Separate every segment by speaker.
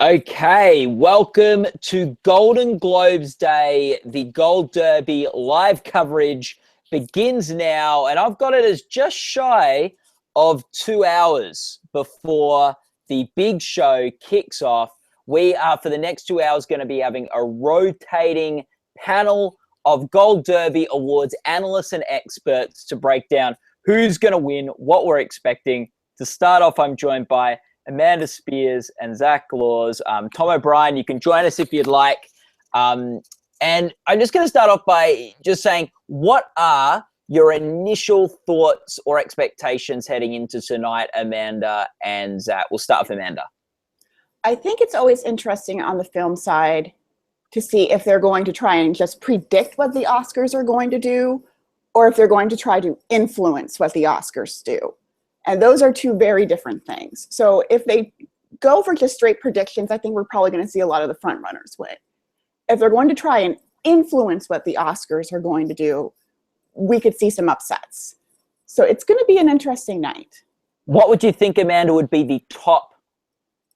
Speaker 1: Okay, welcome to Golden Globes Day. The Gold Derby live coverage begins now, and I've got it as just shy of 2 hours before the big show kicks off. We are, for the next 2 hours, going to be having a rotating panel of Gold Derby Awards analysts and experts to break down who's going to win, what we're expecting. To start off, I'm joined by Amanda Spears and Zach Laws. Tom O'Brien, you can join us if you'd like. And I'm just going to start off by just saying, what are your initial thoughts or expectations heading into tonight, Amanda and Zach? We'll start with Amanda.
Speaker 2: I think it's always interesting on the film side to see if they're going to try and just predict what the Oscars are going to do, or if they're going to try to influence what the Oscars do. And those are two very different things. So if they go for just straight predictions, I think we're probably going to see a lot of the front runners win. If they're going to try and influence what the Oscars are going to do, we could see some upsets. So it's going to be an interesting night.
Speaker 1: What would you think, Amanda, would be the top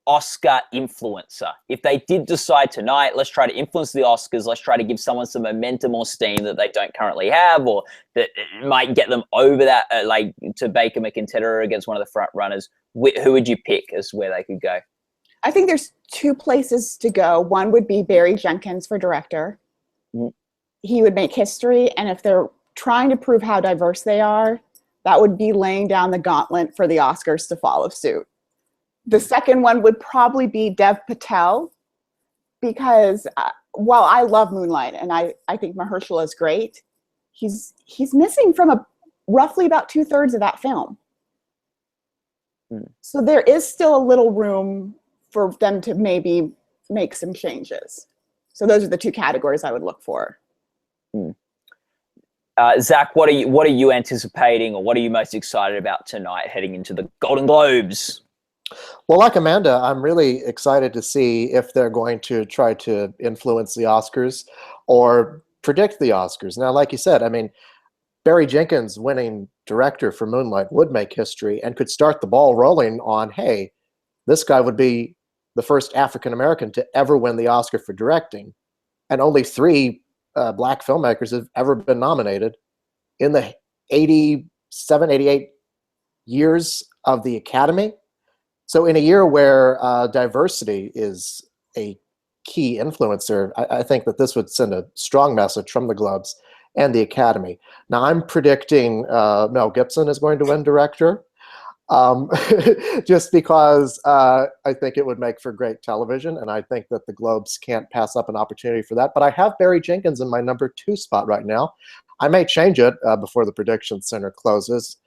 Speaker 1: Oscar influencer? If they did decide tonight, let's try to influence the Oscars, let's try to give someone some momentum or steam that they don't currently have, or that might get them over that, like to make them a contender against one of the front runners, who would you pick as where they could go?
Speaker 2: I think there's two places to go. One would be Barry Jenkins for director. Mm-hmm. He would make history, and if they're trying to prove how diverse they are, that would be laying down the gauntlet for the Oscars to follow suit. The second one would probably be Dev Patel, because while I love Moonlight and I think Mahershala is great, he's missing from roughly about 2/3 of that film. So there is still a little room for them to maybe make some changes. So those are the two categories I would look for.
Speaker 1: Zach, what are you anticipating, or what are you most excited about tonight heading into the Golden Globes?
Speaker 3: Well, like Amanda, I'm really excited to see if they're going to try to influence the Oscars or predict the Oscars. Now, like you said, I mean, Barry Jenkins winning director for Moonlight would make history and could start the ball rolling on, hey, this guy would be the first African-American to ever win the Oscar for directing. And only 3 black filmmakers have ever been nominated in the 87, 88 years of the Academy. So in a year where diversity is a key influencer, I think that this would send a strong message from the Globes and the Academy. Now, I'm predicting Mel Gibson is going to win director, just because I think it would make for great television, and I think that the Globes can't pass up an opportunity for that. But I have Barry Jenkins in my number 2 spot right now. I may change it before the prediction center closes.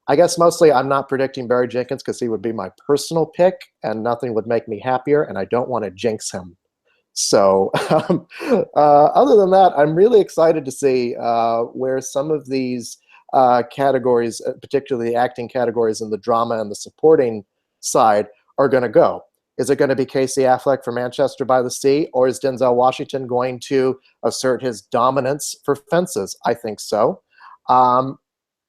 Speaker 3: I guess mostly I'm not predicting Barry Jenkins because he would be my personal pick and nothing would make me happier, and I don't want to jinx him. So other than that, I'm really excited to see where some of these categories, particularly the acting categories in the drama and the supporting side, are going to go. Is it going to be Casey Affleck for Manchester by the Sea, or is Denzel Washington going to assert his dominance for Fences? I think so.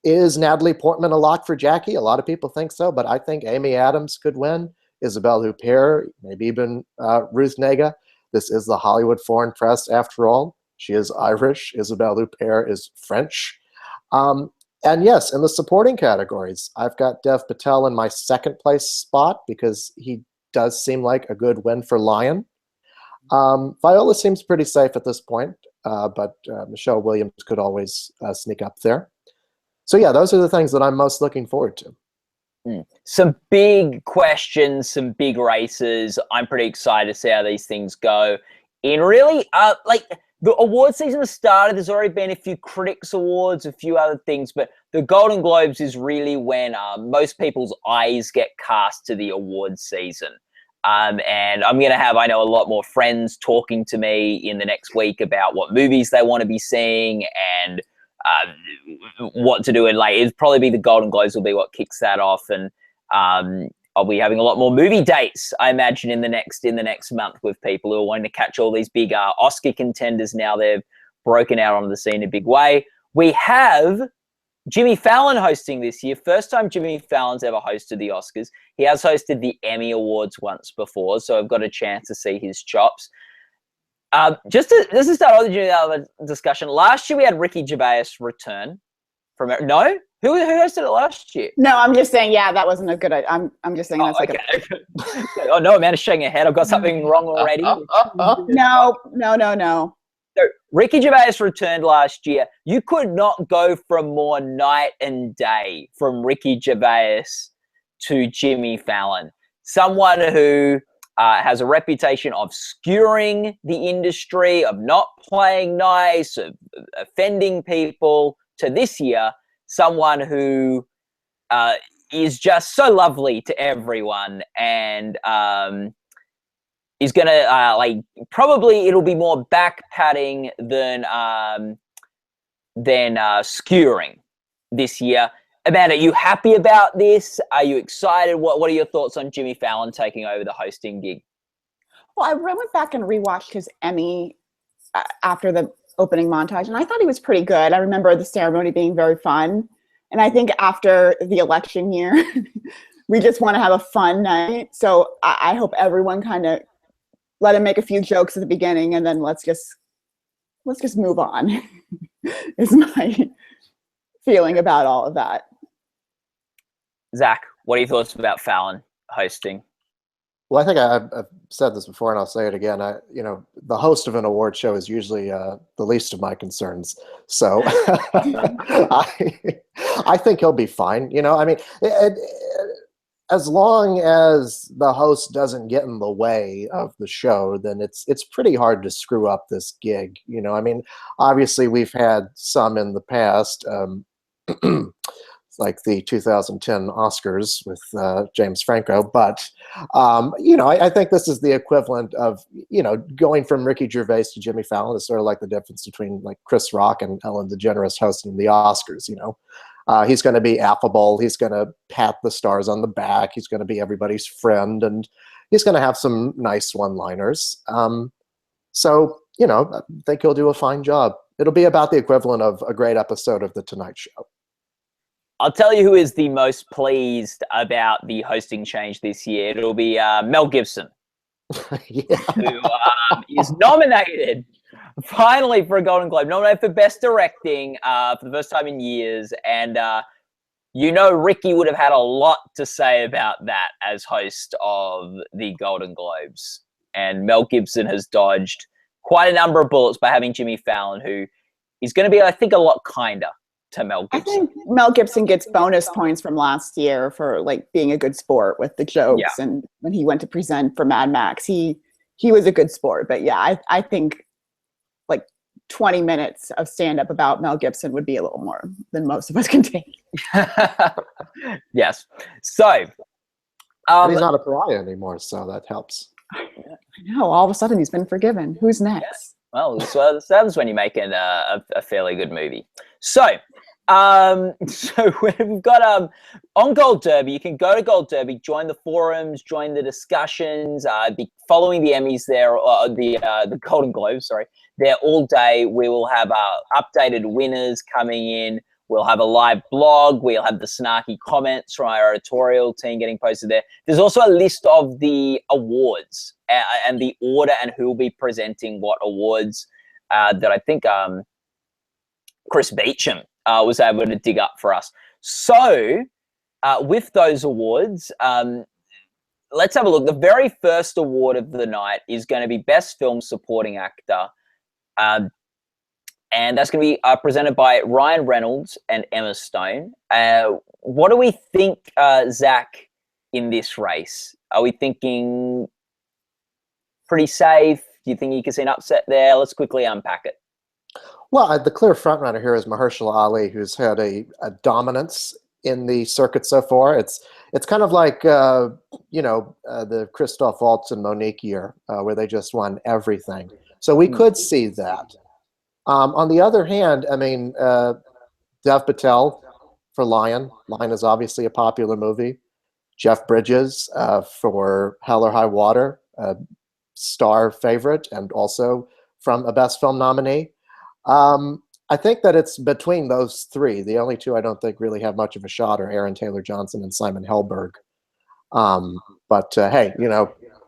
Speaker 3: Is Natalie Portman a lock for Jackie? A lot of people think so, but I think Amy Adams could win. Isabelle Huppert, maybe even Ruth Negga. This is the Hollywood Foreign Press after all. She is Irish. Isabelle Huppert is French. And yes, in the supporting categories, I've got Dev Patel in my 2nd place spot because he does seem like a good win for Lion. Viola seems pretty safe at this point, but Michelle Williams could always sneak up there. So yeah, those are the things that I'm most looking forward to.
Speaker 1: Some big questions, some big races. I'm pretty excited to see how these things go. In really, like the award season has started. There's already been a few critics awards, a few other things, but the Golden Globes is really when most people's eyes get cast to the awards season. And I'm going to have, I know, a lot more friends talking to me in the next week about what movies they want to be seeing and what to do, and like it'd probably be the Golden Globes will be what kicks that off, and I'll be having a lot more movie dates, I imagine, in the next month with people who are wanting to catch all these big Oscar contenders. Now they've broken out onto the scene in a big way. We have Jimmy Fallon hosting this year. First time Jimmy Fallon's ever hosted the Oscars. He has hosted the Emmy Awards once before, so I've got a chance to see his chops. Just to start off the discussion, last year we had Ricky Gervais return from no. Who hosted it last year?
Speaker 2: No, I'm just saying. Yeah, that wasn't a good. I'm just saying that's
Speaker 1: okay. Oh no, Amanda's shaking her head. I've got something wrong already.
Speaker 2: No.
Speaker 1: So Ricky Gervais returned last year. You could not go from more night and day from Ricky Gervais to Jimmy Fallon, someone who has a reputation of skewering the industry, of not playing nice, of offending people, to this year, someone who is just so lovely to everyone and is going to probably it'll be more back patting than skewering this year. Amanda, are you happy about this? Are you excited? What are your thoughts on Jimmy Fallon taking over the hosting gig?
Speaker 2: Well, I went back and rewatched his Emmy after the opening montage, and I thought he was pretty good. I remember the ceremony being very fun. And I think after the election year, we just want to have a fun night. So I hope everyone kind of let him make a few jokes at the beginning, and then let's just move on. Is my feeling about all of that.
Speaker 1: Zach, what are your thoughts about Fallon hosting?
Speaker 3: Well, I think I've said this before, and I'll say it again. The host of an award show is usually the least of my concerns. So I think he'll be fine. As long as the host doesn't get in the way of the show, then it's pretty hard to screw up this gig. Obviously we've had some in the past. Like the 2010 Oscars with James Franco. But, I think this is the equivalent of, going from Ricky Gervais to Jimmy Fallon is sort of like the difference between like Chris Rock and Ellen DeGeneres hosting the Oscars. He's going to be affable. He's going to pat the stars on the back. He's going to be everybody's friend, and he's going to have some nice one-liners. So, I think he'll do a fine job. It'll be about the equivalent of a great episode of The Tonight Show.
Speaker 1: I'll tell you who is the most pleased about the hosting change this year. It'll be Mel Gibson,
Speaker 3: yeah.
Speaker 1: who is nominated finally for a Golden Globe, nominated for Best Directing for the first time in years. And Ricky would have had a lot to say about that as host of the Golden Globes. And Mel Gibson has dodged quite a number of bullets by having Jimmy Fallon, who is going to be, I think, a lot kinder to Mel Gibson.
Speaker 2: I think Mel Gibson gets bonus points from last year for being a good sport with the jokes. Yeah. And when he went to present for Mad Max, he was a good sport. But yeah, I think 20 minutes of stand-up about Mel Gibson would be a little more than most of us can take.
Speaker 1: Yes. So
Speaker 3: he's not a pariah anymore, so that helps.
Speaker 2: I know. All of a sudden he's been forgiven. Who's next?
Speaker 1: Yes. Well, so that's when you make a fairly good movie. So we've got on Gold Derby. You can go to Gold Derby, join the forums, join the discussions, be following the Emmys there, the Golden Globes. Sorry, there all day. We will have updated winners coming in. We'll have a live blog. We'll have the snarky comments from our editorial team getting posted there. There's also a list of the awards and the order and who will be presenting what awards that I think Chris Beecham was able to dig up for us. So with those awards, let's have a look. The very first award of the night is going to be Best Film Supporting Actor. And that's going to be presented by Ryan Reynolds and Emma Stone. What do we think, Zach, in this race? Are we thinking pretty safe? Do you think you can see an upset there? Let's quickly unpack it.
Speaker 3: Well, the clear frontrunner here is Mahershala Ali, who's had a dominance in the circuit so far. It's kind of like the Christoph Waltz and Monique year, where they just won everything. So we could see that. On the other hand, Dev Patel for Lion. Lion is obviously a popular movie. Jeff Bridges for Hell or High Water, star favorite, and also from a Best Film nominee. I think that it's between those three. The only two I don't think really have much of a shot are Aaron Taylor Johnson and Simon Helberg. But hey,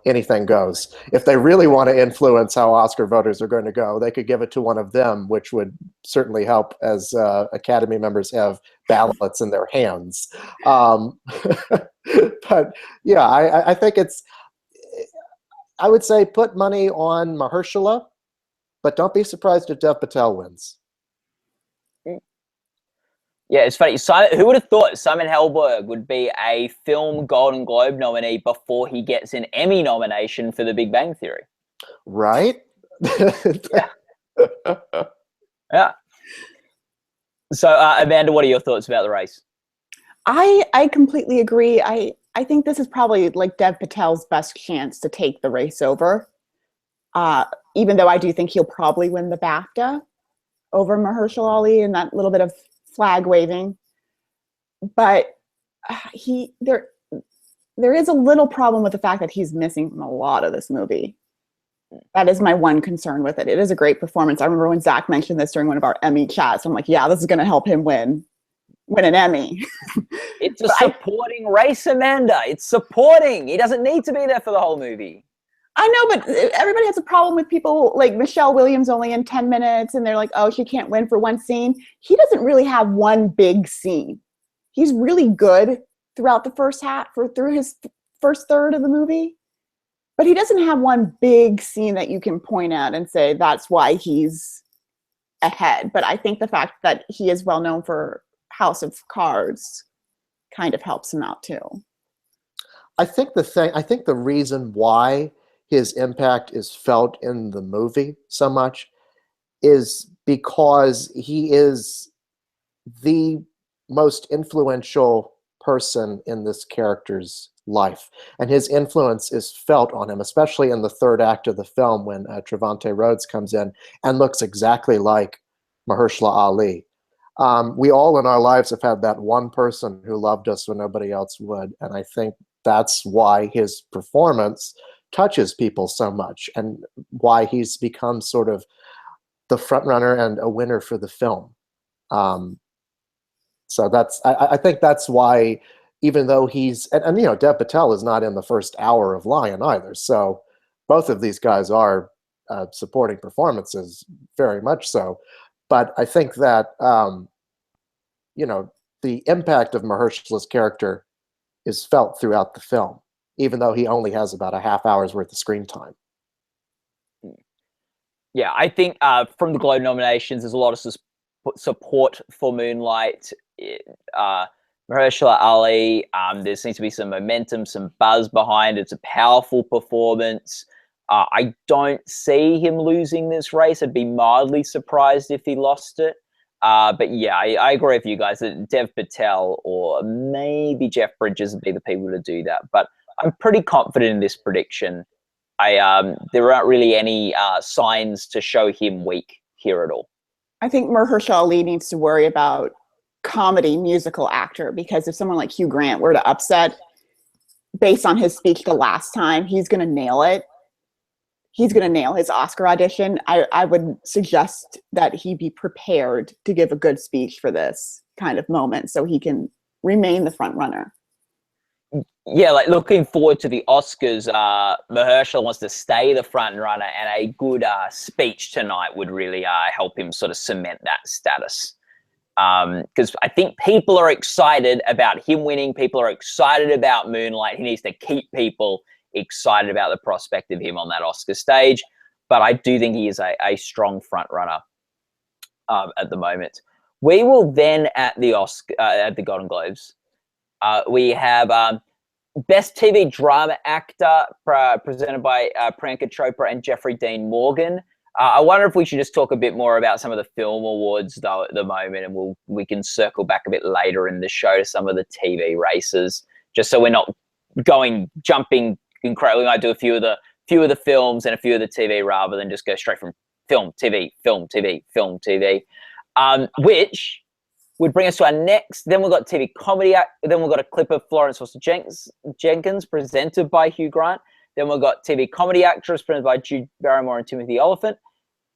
Speaker 3: anything goes. If they really want to influence how Oscar voters are going to go, they could give it to one of them, which would certainly help as Academy members have ballots in their hands. But yeah, I think I would say put money on Mahershala, but don't be surprised if Dev Patel wins.
Speaker 1: Yeah, it's funny. Who would have thought Simon Helberg would be a film Golden Globe nominee before he gets an Emmy nomination for The Big Bang Theory?
Speaker 3: Right?
Speaker 1: Yeah. Yeah. So, Amanda, what are your thoughts about the race?
Speaker 2: I completely agree. I think this is probably like Dev Patel's best chance to take the race over. Even though I do think he'll probably win the BAFTA over Mahershala Ali and that little bit of flag waving, but there is a little problem with the fact that he's missing from a lot of this movie. That is my one concern with it. It is a great performance. I remember when Zach mentioned this during one of our Emmy chats. I'm like, yeah, this is going to help him win an Emmy.
Speaker 1: It's a supporting race, Amanda. It's supporting. He doesn't need to be there for the whole movie.
Speaker 2: I know, but everybody has a problem with people like Michelle Williams only in 10 minutes, and they're like, oh, she can't win for one scene. He doesn't really have one big scene. He's really good throughout the through his first third of the movie, but he doesn't have one big scene that you can point at and say that's why he's ahead. But I think the fact that he is well known for House of Cards kind of helps him out too.
Speaker 3: I think the reason why his impact is felt in the movie so much is because he is the most influential person in this character's life, and his influence is felt on him, especially in the third act of the film when Trevante Rhodes comes in and looks exactly like Mahershala Ali. We all in our lives have had that one person who loved us when nobody else would, and I think that's why his performance touches people so much and why he's become sort of the front runner and a winner for the film. So I think that's why, even though he's, and Dev Patel is not in the first hour of Lion either. So both of these guys are supporting performances, very much so. But I think that, the impact of Mahershala's character is felt throughout the film, even though he only has about a half hour's worth of screen time.
Speaker 1: Yeah, I think from the Globe nominations, there's a lot of support for Moonlight. Mahershala Ali, there seems to be some momentum, some buzz behind it. It's a powerful performance. I don't see him losing this race. I'd be mildly surprised if he lost it. But yeah, I agree with you guys that Dev Patel or maybe Jeff Bridges would be the people to do that. But I'm pretty confident in this prediction. There aren't really any signs to show him weak here at all.
Speaker 2: I think Mahershala Ali needs to worry about comedy musical actor, because if someone like Hugh Grant were to upset based on his speech the last time, he's going to nail it. He's going to nail his Oscar audition. I would suggest that he be prepared to give a good speech for this kind of moment so he can remain the front runner.
Speaker 1: Yeah, like looking forward to the Oscars, Mahershala wants to stay the front runner, and a good speech tonight would really help him sort of cement that status. Because I think people are excited about him winning. People are excited about Moonlight. He needs to keep people excited about the prospect of him on that Oscar stage. But I do think he is a strong front runner at the moment. We will then at the Golden Globes, we have Best TV Drama Actor presented by Priyanka Chopra and Jeffrey Dean Morgan. I wonder if we should just talk a bit more about some of the film awards though at the moment, and we can circle back a bit later in the show to some of the TV races, just so we're not jumping incredible. We might do a few of the films and a few of the TV rather than just go straight from film, TV, film, TV, film, TV, which would bring us to our next. Then we've got TV comedy. Then we've got a clip of Florence Foster Jenkins presented by Hugh Grant. Then we've got TV comedy actress presented by Jude Barrymore and Timothy Olyphant.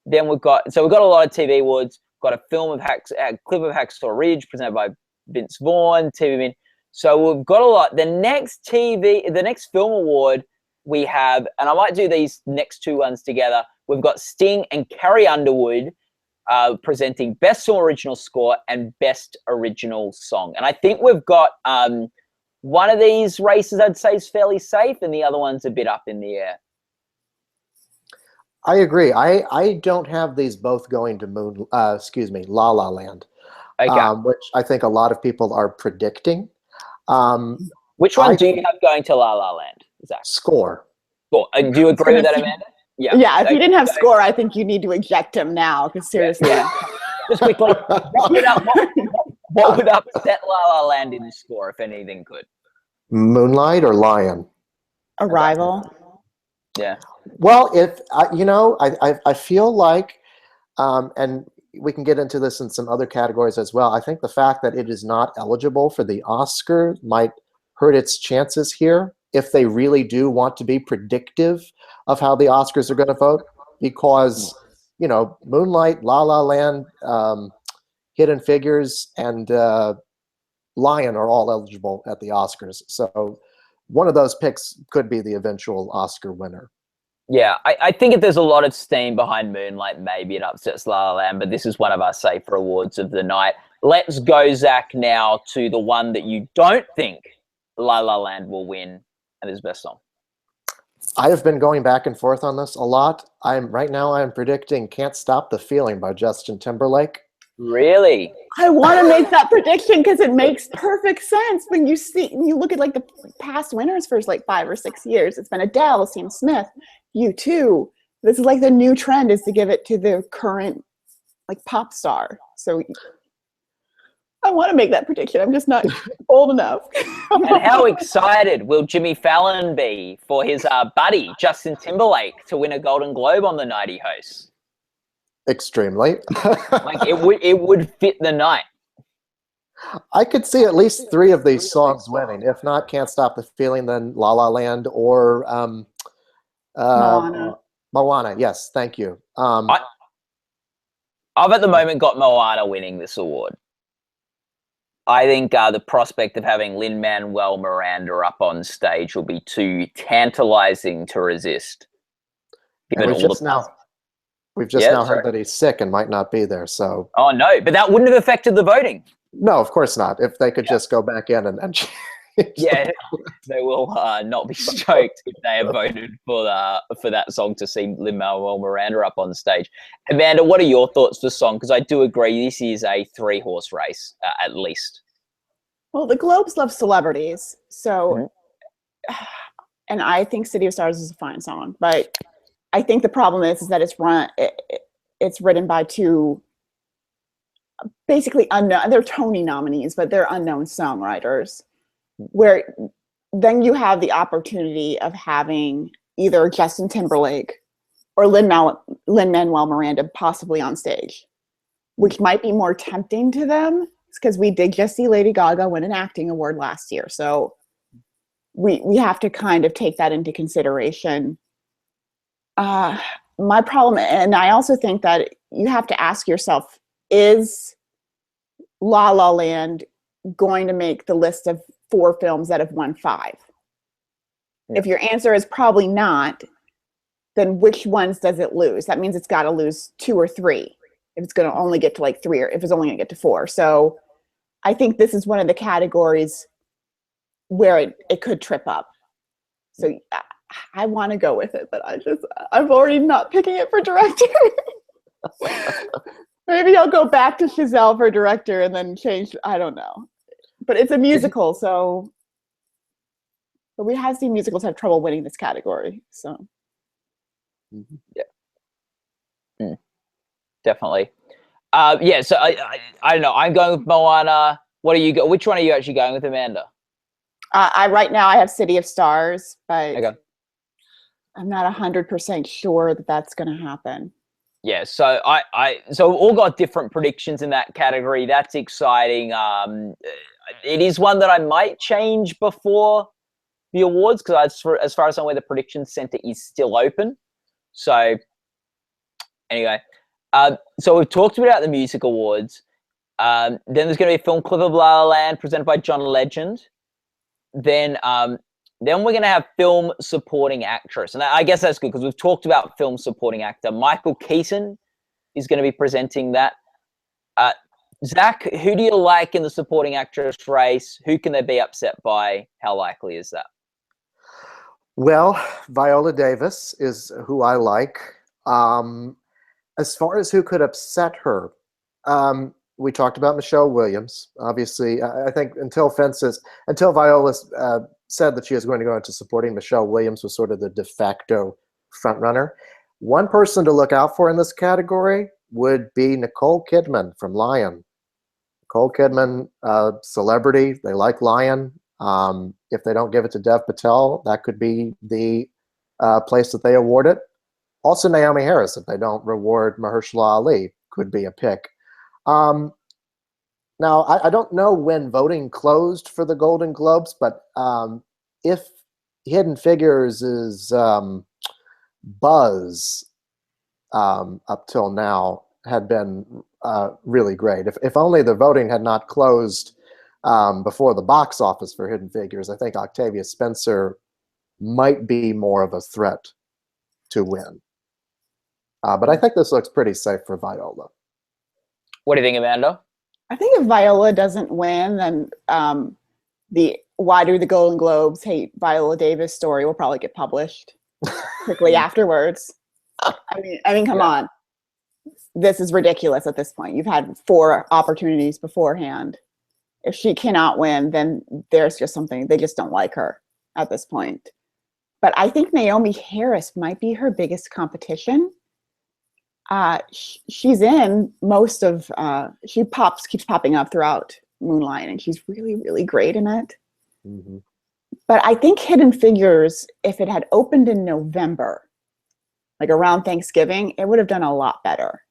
Speaker 1: Then we've got a lot of TV awards. got a clip of Hacksaw Ridge presented by Vince Vaughn, TV Min. So we've got a lot. The next film award we have, and I might do these next two ones together. We've got Sting and Carrie Underwood presenting Best Film Original Score and Best Original Song. And I think we've got one of these races I'd say is fairly safe, and the other one's a bit up in the air.
Speaker 3: I agree. I don't have these both going to La La Land,
Speaker 1: Okay.
Speaker 3: which I think a lot of people are predicting.
Speaker 1: Which one do you have going to La La Land, Zach?
Speaker 3: Score.
Speaker 1: Cool. Do you agree with that, Amanda?
Speaker 2: Yeah. If he didn't have score, I think you need to eject him now. Because seriously,
Speaker 1: just quickly, what would upset La La Land in the score if anything could?
Speaker 3: Moonlight or Lion?
Speaker 2: Arrival.
Speaker 1: Yeah.
Speaker 3: Well, if I feel like, and we can get into this in some other categories as well. I think the fact that it is not eligible for the Oscar might hurt its chances here if they really do want to be predictive of how the Oscars are going to vote, because Moonlight, La La Land, Hidden Figures, and Lion are all eligible at the Oscars. So one of those picks could be the eventual Oscar winner.
Speaker 1: Yeah, I think if there's a lot of steam behind Moonlight, maybe it upsets La La Land, but this is one of our safer awards of the night. Let's go, Zach, now to the one that you don't think La La Land will win, and is Best Song.
Speaker 3: I have been going back and forth on this a lot. Right now I'm predicting Can't Stop the Feeling by Justin Timberlake.
Speaker 1: Really?
Speaker 2: I want to make that prediction because it makes perfect sense when you look at like the past winners for like 5 or 6 years. It's been Adele, Sam Smith, U2. This is like the new trend is to give it to the current like pop star. So I want to make that prediction. I'm just not old enough.
Speaker 1: And how excited will Jimmy Fallon be for his buddy Justin Timberlake to win a Golden Globe on the night he hosts?
Speaker 3: Extremely.
Speaker 1: Like it would fit the night.
Speaker 3: I could see at least 3 of these songs winning. If not Can't Stop the Feeling, then La La Land or Moana. Yes, thank you.
Speaker 1: I've at the moment got Moana winning this award. I think the prospect of having Lin-Manuel Miranda up on stage will be too tantalizing to resist.
Speaker 3: We've just now heard that he's sick and might not be there. So.
Speaker 1: Oh no, but that wouldn't have affected the voting.
Speaker 3: No, of course not. If they could just go back in and change.
Speaker 1: Yeah, they will not be stoked if they have voted for that song to see Lin-Manuel Miranda up on stage. Amanda, what are your thoughts for the song? Because I do agree this is a 3-horse race at least.
Speaker 2: Well, the Globes love celebrities, so, and I think City of Stars is a fine song, but I think the problem is that it's written by 2 basically unknown. They're Tony nominees, but they're unknown songwriters. Where then you have the opportunity of having either Justin Timberlake or Lin-Manuel Miranda possibly on stage, which might be more tempting to them because we did just see Lady Gaga win an acting award last year. So we have to kind of take that into consideration. My problem, and I also think that you have to ask yourself, is La La Land going to make the list of 4 films that have won 5? If your answer is probably not, then which ones does it lose? That means it's got to lose 2 or 3 if it's going to only get to like 3, or if it's only going to get to 4. So I think this is one of the categories where it could trip up. So I want to go with it, but I'm already not picking it for director. Maybe I'll go back to Chazelle for director and then change. I don't know. But it's a musical, so we have seen musicals have trouble winning this category. So,
Speaker 1: yeah, definitely. Yeah. So I don't know. I'm going with Moana. What are you? Which one are you actually going with, Amanda?
Speaker 2: Right now I have City of Stars, but
Speaker 1: okay.
Speaker 2: I'm not 100% sure that that's going to happen.
Speaker 1: Yeah, so so we've all got different predictions in that category. That's exciting. It is one that I might change before the awards because as far as I'm aware, the prediction center is still open. So anyway, So we've talked about the music awards. Then there's going to be a film clip of La La Land presented by John Legend. Then we're going to have film supporting actress. And I guess that's good because we've talked about film supporting actor. Michael Keaton is going to be presenting that. Zach, who do you like in the supporting actress race? Who can they be upset by? How likely is that?
Speaker 3: Well, Viola Davis is who I like. As far as who could upset her, we talked about Michelle Williams. Obviously, I think until Viola said that she was going to go into supporting, Michelle Williams was sort of the de facto frontrunner. One person to look out for in this category would be Nicole Kidman from Lion. Nicole Kidman, celebrity. They like Lion. If they don't give it to Dev Patel, that could be the place that they award it. Also, Naomi Harris, if they don't reward Mahershala Ali, could be a pick. Now, I don't know when voting closed for the Golden Globes, but if Hidden Figures is buzz up till now had been really great. If only the voting had not closed before the box office for Hidden Figures, I think Octavia Spencer might be more of a threat to win. But I think this looks pretty safe for Viola.
Speaker 1: What do you think, Amanda?
Speaker 2: I think if Viola doesn't win, then the "Why do the Golden Globes hate Viola Davis" story will probably get published quickly afterwards. I mean, come on. This is ridiculous at this point. You've had 4 opportunities beforehand. If she cannot win, then there's just something, they just don't like her at this point. But I think Naomi Harris might be her biggest competition. She's in most of, keeps popping up throughout Moonlight, and she's really, really great in it.
Speaker 3: Mm-hmm.
Speaker 2: But I think Hidden Figures, if it had opened in November, like around Thanksgiving, it would have done a lot better.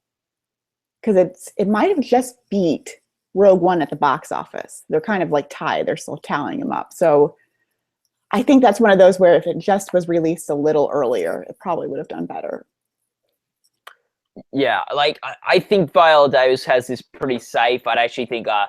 Speaker 2: Because it might have just beat Rogue One at the box office. They're kind of like tied. They're still tallying them up. So I think that's one of those where if it just was released a little earlier, it probably would have done better.
Speaker 1: Yeah, like I think Viola Davis has this pretty safe. I'd actually think I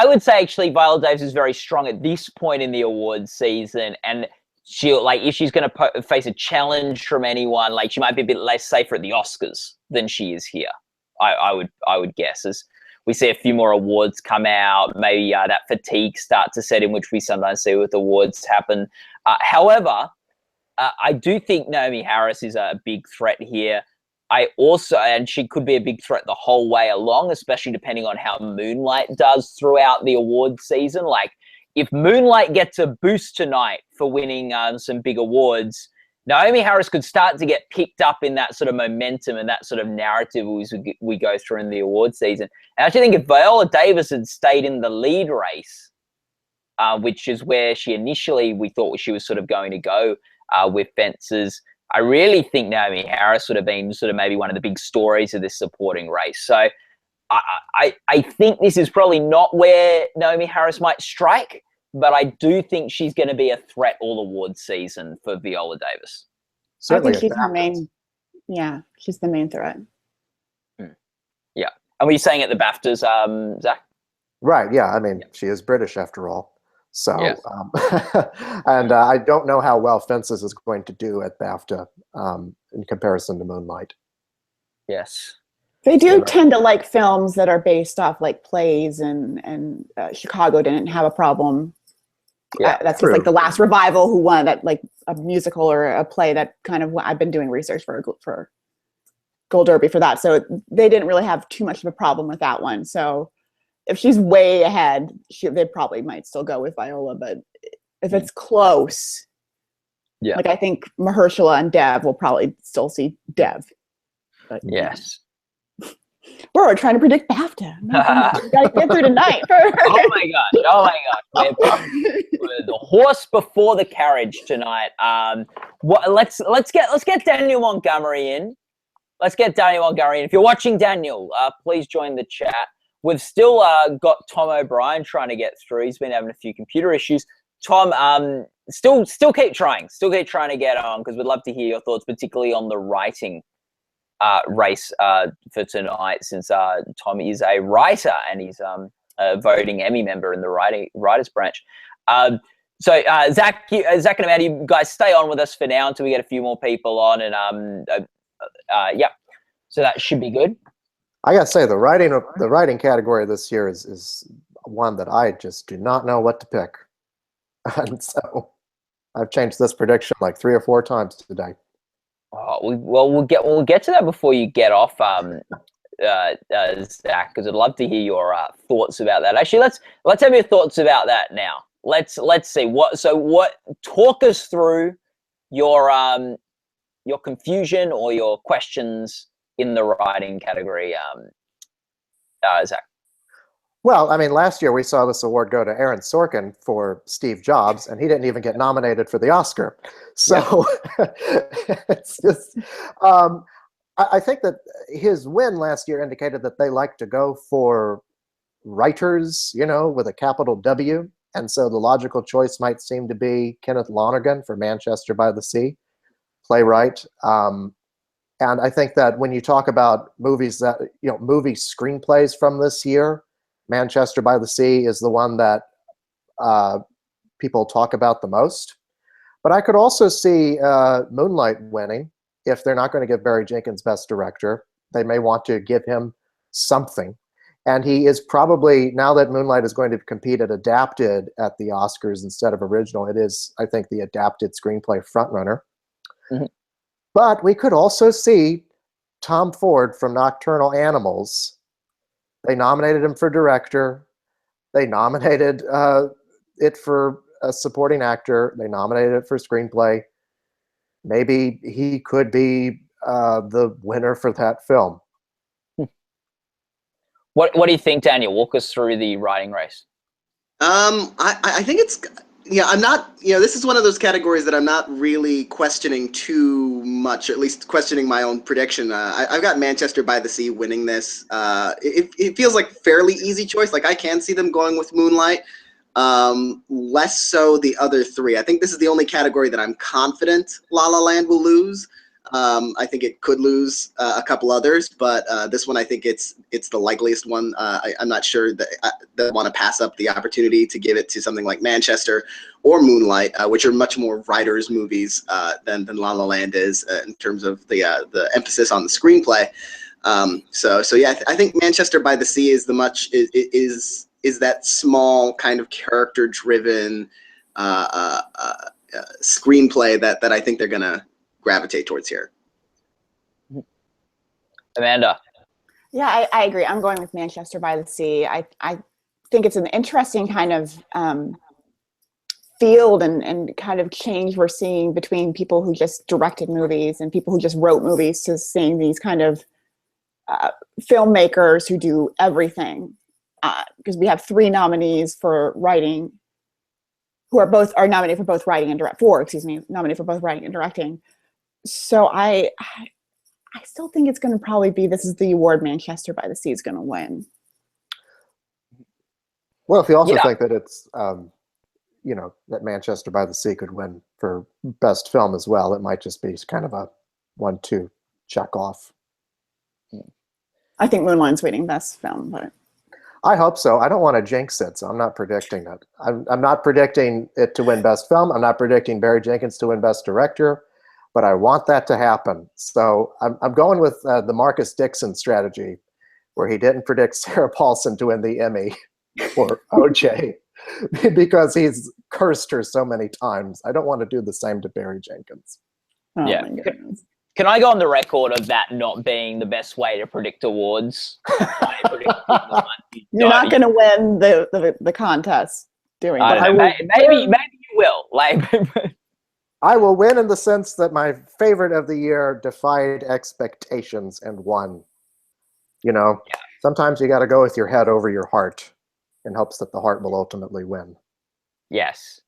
Speaker 1: would say actually Viola Davis is very strong at this point in the awards season, and she'll like if she's going to face a challenge from anyone, like she might be a bit less safer at the Oscars than she is here. I would guess as we see a few more awards come out, maybe that fatigue start to set in, which we sometimes see with awards happen. However, I do think Naomi Harris is a big threat here. And she could be a big threat the whole way along, especially depending on how Moonlight does throughout the award season. Like if Moonlight gets a boost tonight for winning some big awards, Naomi Harris could start to get picked up in that sort of momentum and that sort of narrative as we go through in the award season. And I actually think if Viola Davis had stayed in the lead race, which is where we thought she was sort of going to go with Fences, I really think Naomi Harris would have been sort of maybe one of the big stories of this supporting race. So I think this is probably not where Naomi Harris might strike, but I do think she's going to be a threat all award season for Viola Davis.
Speaker 3: Certainly
Speaker 2: I think she's her main. Yeah, she's the main threat.
Speaker 1: Yeah. And were you saying at the BAFTAs, Zach?
Speaker 3: Right, yeah. I mean, she is British after all. So,
Speaker 1: yes.
Speaker 3: And I don't know how well Fences is going to do at BAFTA in comparison to Moonlight.
Speaker 1: Yes.
Speaker 2: They do tend to like films that are based off like plays, and Chicago didn't have a problem.
Speaker 1: Yeah,
Speaker 2: that's just like The Last Revival, who won that, like a musical or a play that kind of, I've been doing research for Gold Derby for that. So they didn't really have too much of a problem with that one. So if she's way ahead, they probably might still go with Viola. But if it's close, like I think Mahershala and Dev will probably still see Dev. But,
Speaker 1: yes.
Speaker 2: We're trying to predict BAFTA. We gotta get through tonight first.
Speaker 1: Oh my gosh! We're the horse before the carriage tonight. Let's get Daniel Montgomery in. Let's get Daniel Montgomery in. If you're watching, Daniel, please join the chat. We've still got Tom O'Brien trying to get through. He's been having a few computer issues. Tom, still keep trying. Still keep trying to get on because we'd love to hear your thoughts, particularly on the writing race for tonight, since Tom is a writer and he's a voting Emmy member in the writers branch. So Zach and Amanda, you guys stay on with us for now until we get a few more people on, and yeah, so that should be good.
Speaker 3: I gotta say, the writing category this year is one that I just do not know what to pick, and so I've changed this prediction like 3 or 4 times today.
Speaker 1: Oh, we'll get to that before you get off, Zach, because I'd love to hear your thoughts about that. Actually, let's have your thoughts about that now. Let's see what talk us through your confusion or your questions in the writing category, Zach.
Speaker 3: Well, I mean, last year we saw this award go to Aaron Sorkin for Steve Jobs, and he didn't even get nominated for the Oscar. So it's just, I think that his win last year indicated that they like to go for writers, with a capital W. And so the logical choice might seem to be Kenneth Lonergan for Manchester by the Sea, playwright. And I think that when you talk about movies that, movie screenplays from this year, Manchester by the Sea is the one that people talk about the most. But I could also see Moonlight winning. If they're not going to give Barry Jenkins Best Director, they may want to give him something. And he is probably, now that Moonlight is going to compete at adapted at the Oscars instead of original, it is, I think, the adapted screenplay frontrunner. Mm-hmm. But we could also see Tom Ford from Nocturnal Animals. They nominated him for director. They nominated it for a supporting actor. They nominated it for screenplay. Maybe he could be the winner for that film.
Speaker 1: What do you think, Daniel? Walk us through the writing race.
Speaker 4: I think it's, I'm not, this is one of those categories that I'm not really questioning too much, or at least questioning my own prediction. I've got Manchester by the Sea winning this. It feels like fairly easy choice. Like, I can see them going with Moonlight. Less so the other 3. I think this is the only category that I'm confident La La Land will lose. I think it could lose a couple others, but this one, I think it's the likeliest one. I'm not sure that they want to pass up the opportunity to give it to something like Manchester or Moonlight, which are much more writers' movies than La La Land is in terms of the emphasis on the screenplay. So yeah, I think Manchester by the Sea is is that small kind of character-driven screenplay that I think they're gonna gravitate towards here.
Speaker 1: Amanda.
Speaker 2: Yeah, I agree. I'm going with Manchester by the Sea. I think it's an interesting kind of field and kind of change we're seeing between people who just directed movies and people who just wrote movies to seeing these kind of filmmakers who do everything. Because we have 3 nominees for writing, who are nominated for both writing and nominated for both writing and directing. So I still think it's going to probably be, this is the award Manchester by the Sea is going to win.
Speaker 3: Well, if you also think that it's, that Manchester by the Sea could win for best film as well, it might just be kind of a 1-2 check off.
Speaker 2: I think Moonlight's winning best film, but
Speaker 3: I hope so. I don't want to jinx it, so I'm not predicting that. I'm not predicting it to win best film. I'm not predicting Barry Jenkins to win best director. But I want that to happen. So I'm going with the Marcus Dixon strategy, where he didn't predict Sarah Paulson to win the Emmy for OJ because he's cursed her so many times. I don't want to do the same to Barry Jenkins.
Speaker 2: Oh, yeah. My goodness.
Speaker 1: Can I go on the record of that not being the best way to predict awards?
Speaker 2: You're not going to win the contest doing that.
Speaker 1: Maybe you will.
Speaker 3: I will win in the sense that my favorite of the year defied expectations and won. Sometimes you got to go with your head over your heart in hopes that the heart will ultimately win.
Speaker 1: Yes.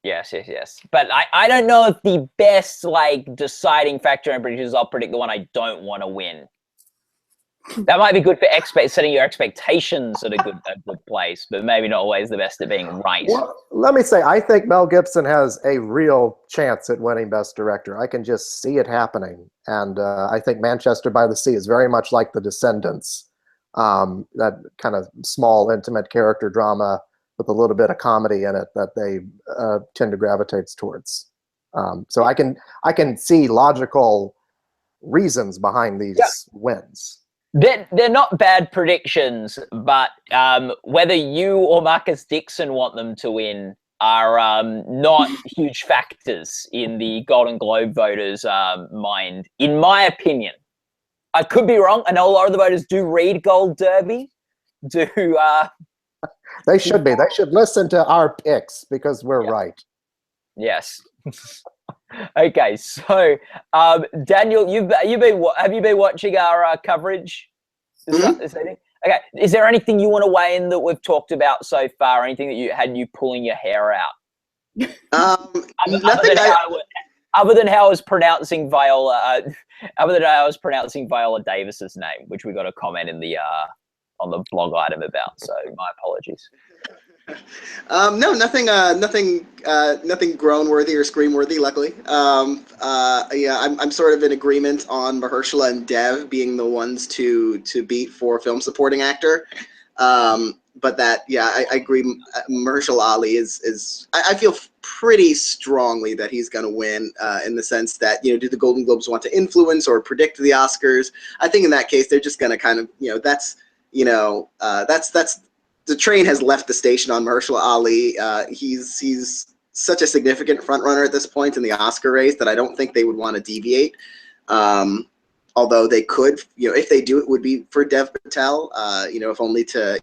Speaker 1: But I don't know if the best deciding factor in predictions, I'll predict the one I don't want to win. That might be good for setting your expectations at a good place, but maybe not always the best at being right.
Speaker 3: Well, let me say, I think Mel Gibson has a real chance at winning Best Director. I can just see it happening. And I think Manchester by the Sea is very much like The Descendants, that kind of small, intimate character drama with a little bit of comedy in it that they tend to gravitate towards. So I can see logical reasons behind these wins.
Speaker 1: They're not bad predictions, but whether you or Marcus Dixon want them to win are not huge factors in the Golden Globe voters' mind, in my opinion. I could be wrong. I know a lot of the voters do read Gold Derby. They should be. They should listen to our picks because we're right. Yes. Okay, so Daniel, have you been watching our coverage this evening? Okay, is there anything you want to weigh in that we've talked about so far? Anything that you pulling your hair out?
Speaker 4: Nothing.
Speaker 1: Other than how I was pronouncing Viola, Davis's name, which we got a comment in the on the blog item about. So my apologies.
Speaker 4: No, nothing groan-worthy or scream-worthy, luckily. Yeah, I'm sort of in agreement on Mahershala and Dev being the ones to beat for film supporting actor. But that, yeah, I agree. Mahershala Ali is I feel pretty strongly that he's going to win in the sense that, do the Golden Globes want to influence or predict the Oscars? I think in that case, they're just going to kind of, that's the train has left the station on Mahershala Ali. He's such a significant front runner at this point in the Oscar race that I don't think they would want to deviate. Although they could, if they do, it would be for Dev Patel. If only to,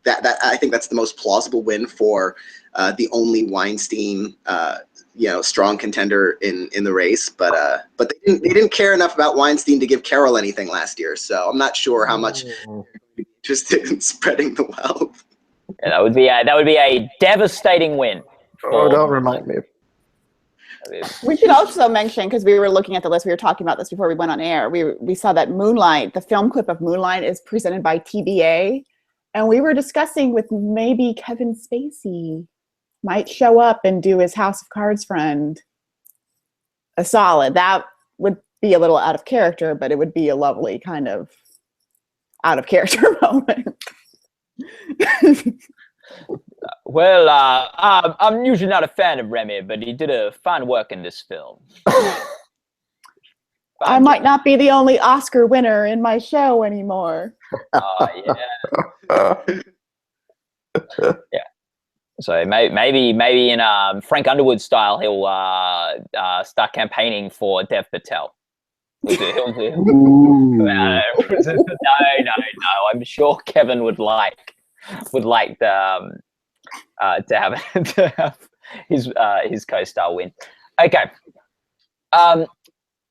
Speaker 4: that I think that's the most plausible win for the only Weinstein, strong contender in the race. But they didn't care enough about Weinstein to give Carol anything last year. So I'm not sure how much. Interested in spreading the wealth.
Speaker 1: Yeah, that would be a devastating win.
Speaker 3: Oh, don't remind me.
Speaker 2: We should also mention, because we were looking at the list, we were talking about this before we went on air. We saw that Moonlight, the film clip of Moonlight, is presented by TBA, and we were discussing with maybe Kevin Spacey might show up and do his House of Cards friend a solid. That would be a little out of character, but it would be a lovely kind of out of character moment.
Speaker 1: Well, I'm usually not a fan of Remy, but he did a fine work in this film.
Speaker 2: I might not be the only Oscar winner in my show anymore.
Speaker 1: Yeah. Yeah. So maybe in Frank Underwood style, he'll start campaigning for Dev Patel. No. I'm sure Kevin would like to have his co-star win. Okay.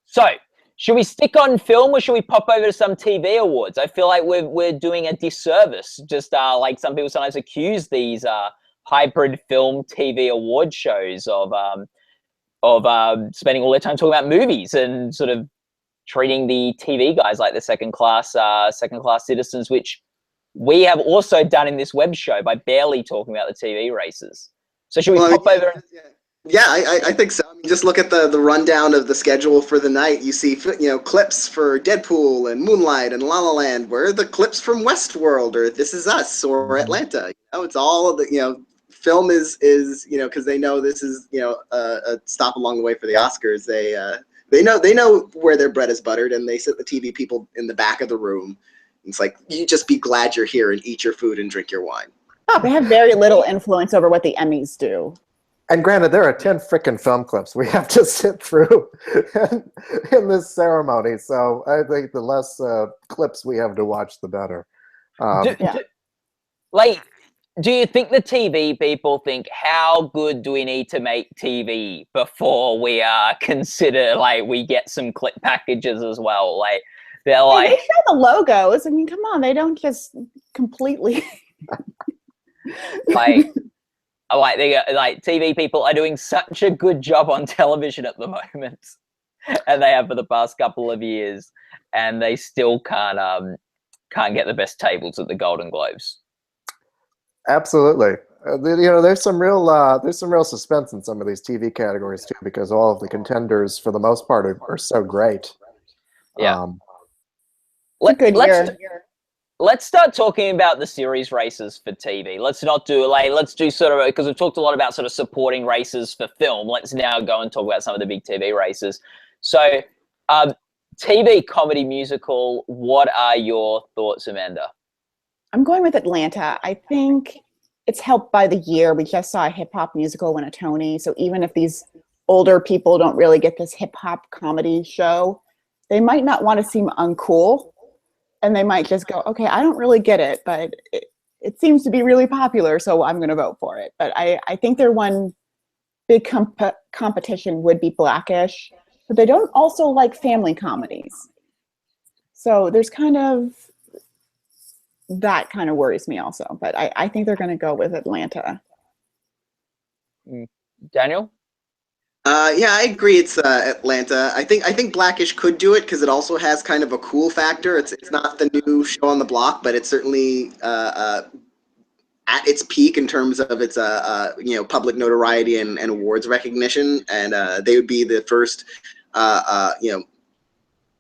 Speaker 1: So should we stick on film or should we pop over to some TV awards? I feel like we're doing a disservice. Just like some people sometimes accuse these hybrid film TV award shows of spending all their time talking about movies and sort of treating the TV guys like the second class citizens, which we have also done in this web show by barely talking about the TV races. So should we pop over?
Speaker 4: Yeah, I think so. I mean, just look at the rundown of the schedule for the night. You see, clips for Deadpool and Moonlight and La La Land. Where are the clips from Westworld or This Is Us or Atlanta? It's all of the film is because they know this is a stop along the way for the Oscars. They know where their bread is buttered, and they sit the TV people in the back of the room. It's like, you just be glad you're here and eat your food and drink your wine.
Speaker 2: Oh, they have very little influence over what the Emmys do.
Speaker 3: And granted, there are 10 frickin' film clips we have to sit through in this ceremony. So I think the less clips we have to watch, the better.
Speaker 1: Do you think the TV people think, how good do we need to make TV before we consider we get some clip packages as well? They're like,
Speaker 2: they show the logos. I mean, come on, they don't just completely TV people are doing such a good job on television at the moment, and they have for the past couple of years.
Speaker 1: and they still can't get the best tables at the Golden Globes.
Speaker 3: Absolutely. There's some real suspense in some of these TV categories too, because all of the contenders, for the most part, are so great.
Speaker 1: Yeah.
Speaker 2: It's a good year.
Speaker 1: Let's start talking about the series races for TV. Let's not do let's do sort of, because we've talked a lot about sort of supporting races for film. Let's now go and talk about some of the big TV races. So, TV, comedy, musical. What are your thoughts, Amanda?
Speaker 2: I'm going with Atlanta. I think it's helped by the year. We just saw a hip hop musical win a Tony. So even if these older people don't really get this hip hop comedy show, they might not want to seem uncool. And they might just go, okay, I don't really get it, but it seems to be really popular, so I'm going to vote for it. But I think their one big competition would be Blackish, but they don't also like family comedies. So there's kind of, that kind of worries me also. But I think they're going to go with Atlanta.
Speaker 1: Daniel?
Speaker 4: Yeah, I agree. It's Atlanta. I think Blackish could do it because it also has kind of a cool factor. It's not the new show on the block, but it's certainly at its peak in terms of its public notoriety and awards recognition. And they would be the first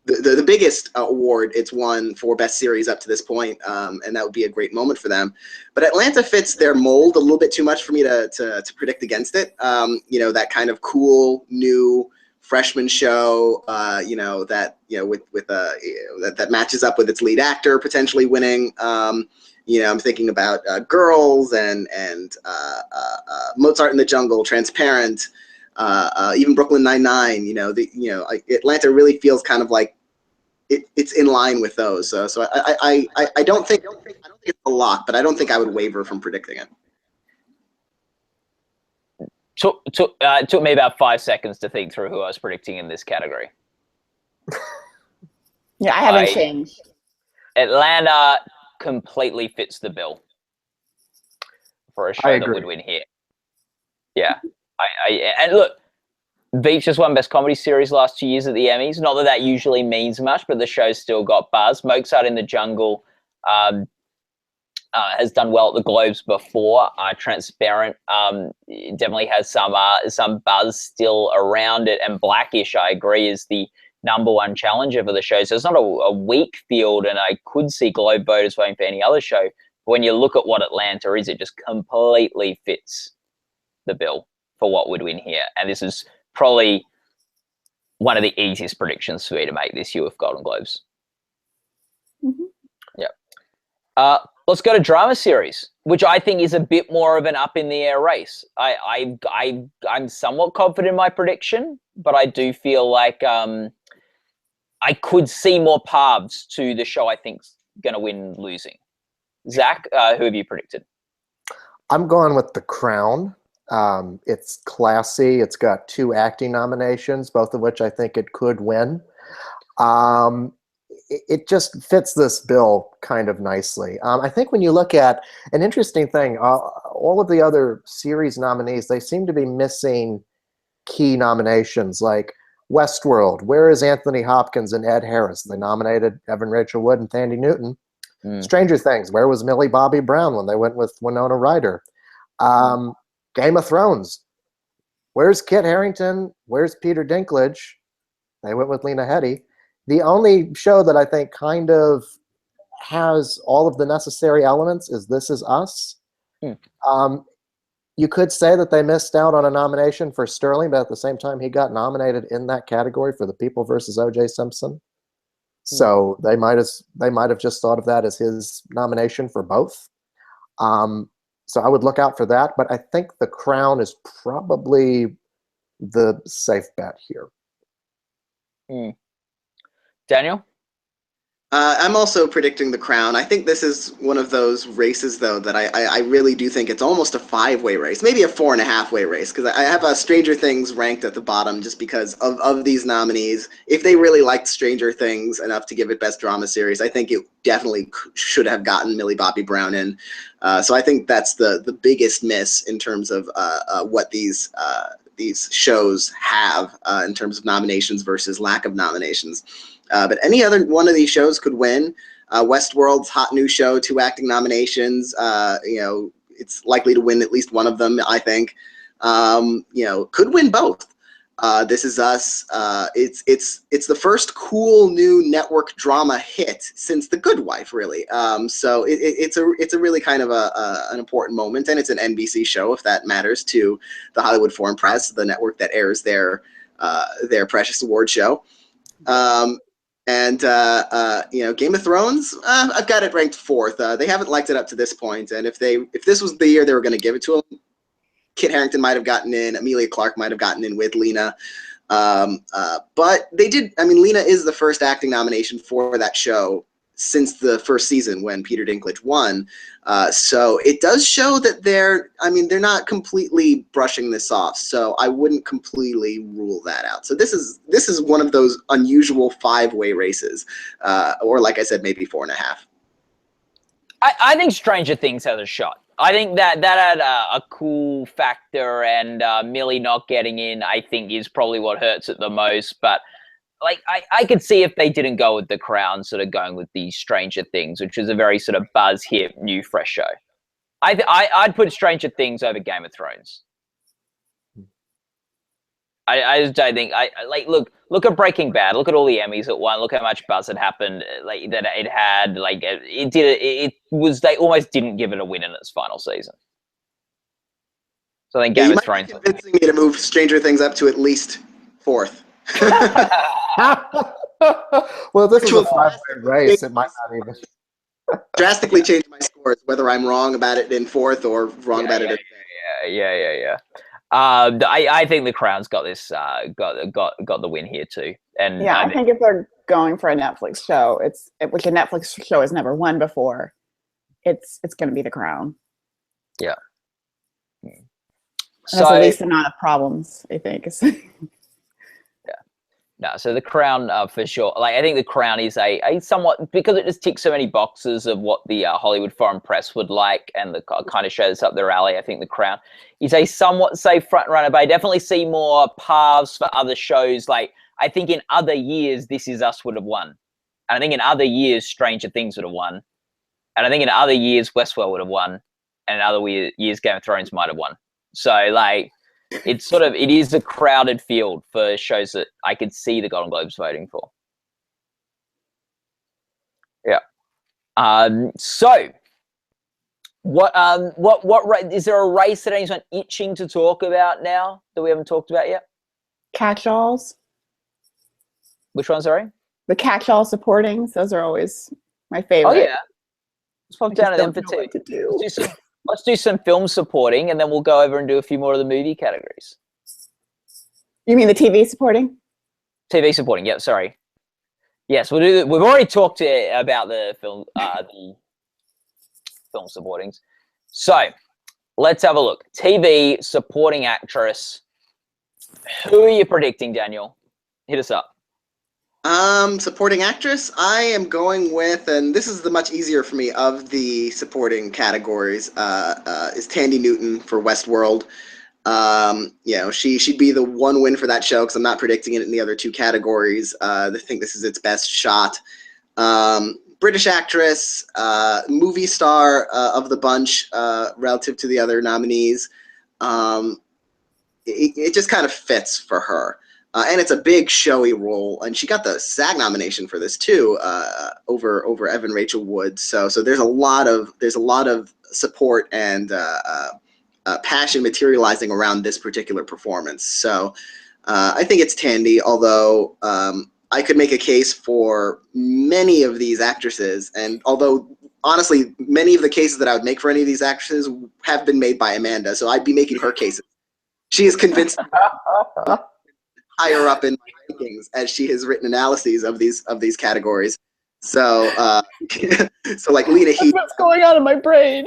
Speaker 4: the biggest award it's won for best series up to this point, and that would be a great moment for them. But Atlanta fits their mold a little bit too much for me to predict against it. That kind of cool new freshman show, that matches up with its lead actor potentially winning. I'm thinking about Girls and Mozart in the Jungle, Transparent, even Brooklyn Nine-Nine. Atlanta really feels kind of like it's in line with those. So I don't think it's a lock, but I don't think I would waver from predicting it.
Speaker 1: Took me about 5 seconds to think through who I was predicting in this category.
Speaker 2: Yeah, I haven't changed.
Speaker 1: Atlanta completely fits the bill for a show that would win here. Yeah. And look, Veep just won Best Comedy Series last 2 years at the Emmys. Not that that usually means much, but the show's still got buzz. Mozart in the Jungle has done well at the Globes before. Transparent definitely has some buzz still around it. And Blackish, I agree, is the #1 challenger for the show. So it's not a weak field, and I could see Globe voters voting for any other show. But when you look at what Atlanta is, it just completely fits the bill for what would win here. And this is probably one of the easiest predictions for me to make this year with Golden Globes.
Speaker 2: Mm-hmm.
Speaker 1: Yeah. Let's go to drama series, which I think is a bit more of an up in the air race. I'm somewhat confident in my prediction, but I do feel like I could see more paths to the show I think's going to win losing. Zach, who have you predicted?
Speaker 3: I'm going with The Crown. It's classy. It's got 2 acting nominations, both of which I think it could win. It just fits this bill kind of nicely. I think when you look at an interesting thing, all of the other series nominees, they seem to be missing key nominations like Westworld. Where is Anthony Hopkins and Ed Harris? They nominated Evan Rachel Wood and Thandie Newton. Stranger Things. Where was Millie Bobby Brown when they went with Winona Ryder? Game of Thrones. Where's Kit Harington? Where's Peter Dinklage? They went with Lena Headey. The only show that I think kind of has all of the necessary elements is This Is Us. You could say that they missed out on a nomination for Sterling, but at the same time, he got nominated in that category for The People versus O.J. Simpson. So they might have just thought of that as his nomination for both. So I would look out for that, but I think The Crown is probably the safe bet here.
Speaker 1: Daniel?
Speaker 4: I'm also predicting The Crown. I think this is one of those races, though, that I really do think it's almost a 5-way race, maybe a 4.5-way race, because I have Stranger Things ranked at the bottom just because of these nominees. If they really liked Stranger Things enough to give it Best Drama Series, I think it definitely should have gotten Millie Bobby Brown in. So I think that's the biggest miss in terms of what these shows have in terms of nominations versus lack of nominations. But any other one of these shows could win. Westworld's hot new show, 2 acting nominations. It's likely to win at least one of them, I think. Could win both. This Is Us. It's the first cool new network drama hit since The Good Wife, really. So it's a really kind of an important moment, and it's an NBC show, if that matters to the Hollywood Foreign Press, the network that airs their precious award show. Game of Thrones, I've got it ranked 4th. They haven't liked it up to this point, and if this was the year they were going to give it to them, Kit Harington might have gotten in, Amelia Clarke might have gotten in with Lena, but they did. I mean, Lena is the first acting nomination for that show since the first season when Peter Dinklage won. So it does show that they're not completely brushing this off. So I wouldn't completely rule that out. So this is one of those unusual 5-way races, or like I said, maybe 4.5.
Speaker 1: I think Stranger Things has a shot. I think that had a cool factor, and Millie not getting in, I think, is probably what hurts it the most. But like, I could see if they didn't go with The Crown, sort of going with the Stranger Things, which is a very sort of buzz hit, new, fresh show. I'd put Stranger Things over Game of Thrones. I just don't think look at Breaking Bad. Look at all the Emmys it won. Look how much buzz had happened. Like that it had. Like it did. It was. They almost didn't give it a win in its final season. So I think Game of Thrones.
Speaker 4: You're convincing me to move Stranger Things up to at least 4th.
Speaker 3: Well, this is a 5-way race. It might not even
Speaker 4: drastically change my scores, whether I'm wrong about it in 4th or wrong about it.
Speaker 1: Yeah. I think The Crown's got this, got the win here too. And
Speaker 2: yeah, I think if they're going for a Netflix show, which a Netflix show has never won before, it's going to be The Crown.
Speaker 1: Yeah.
Speaker 2: So that's the least amount of problems, I think.
Speaker 1: No, so The Crown for sure. Like, I think The Crown is a somewhat, because it just ticks so many boxes of what the Hollywood Foreign Press would like, and the kind of shows up their alley. I think The Crown is a somewhat safe front runner, but I definitely see more paths for other shows. Like, I think in other years, This Is Us would have won, and I think in other years, Stranger Things would have won, and I think in other years, Westworld would have won, and in other years, Game of Thrones might have won. So, like, it is a crowded field for shows that I could see the Golden Globes voting for. Yeah. So what is there a race that anyone's itching to talk about now that we haven't talked about yet?
Speaker 2: Catch-alls.
Speaker 1: Which one, sorry?
Speaker 2: The catch-all supportings. Those are always my favorite.
Speaker 1: Oh yeah. Let's pop down to them for 2. Let's do some film supporting, and then we'll go over and do a few more of the movie categories.
Speaker 2: You mean the TV supporting?
Speaker 1: TV supporting, yeah, sorry. Yes, we'll do. We've already talked about the film supportings. So let's have a look. TV supporting actress. Who are you predicting, Daniel? Hit us up.
Speaker 4: Supporting actress, I am going with, and this is the much easier for me of the supporting categories, is Thandie Newton for Westworld. She'd be the one win for that show because I'm not predicting it in the other 2 categories. I think this is its best shot. British actress, movie star of the bunch relative to the other nominees. It just kind of fits for her. And it's a big showy role, and she got the SAG nomination for this too, over Evan Rachel Wood. So there's a lot of support and passion materializing around this particular performance. So I think it's Thandie, although I could make a case for many of these actresses, and although honestly many of the cases that I would make for any of these actresses have been made by Amanda, so I'd be making her cases. She is convinced higher up in my rankings as she has written analyses of these categories. So so like Lena Headey.
Speaker 2: What's going on in my brain?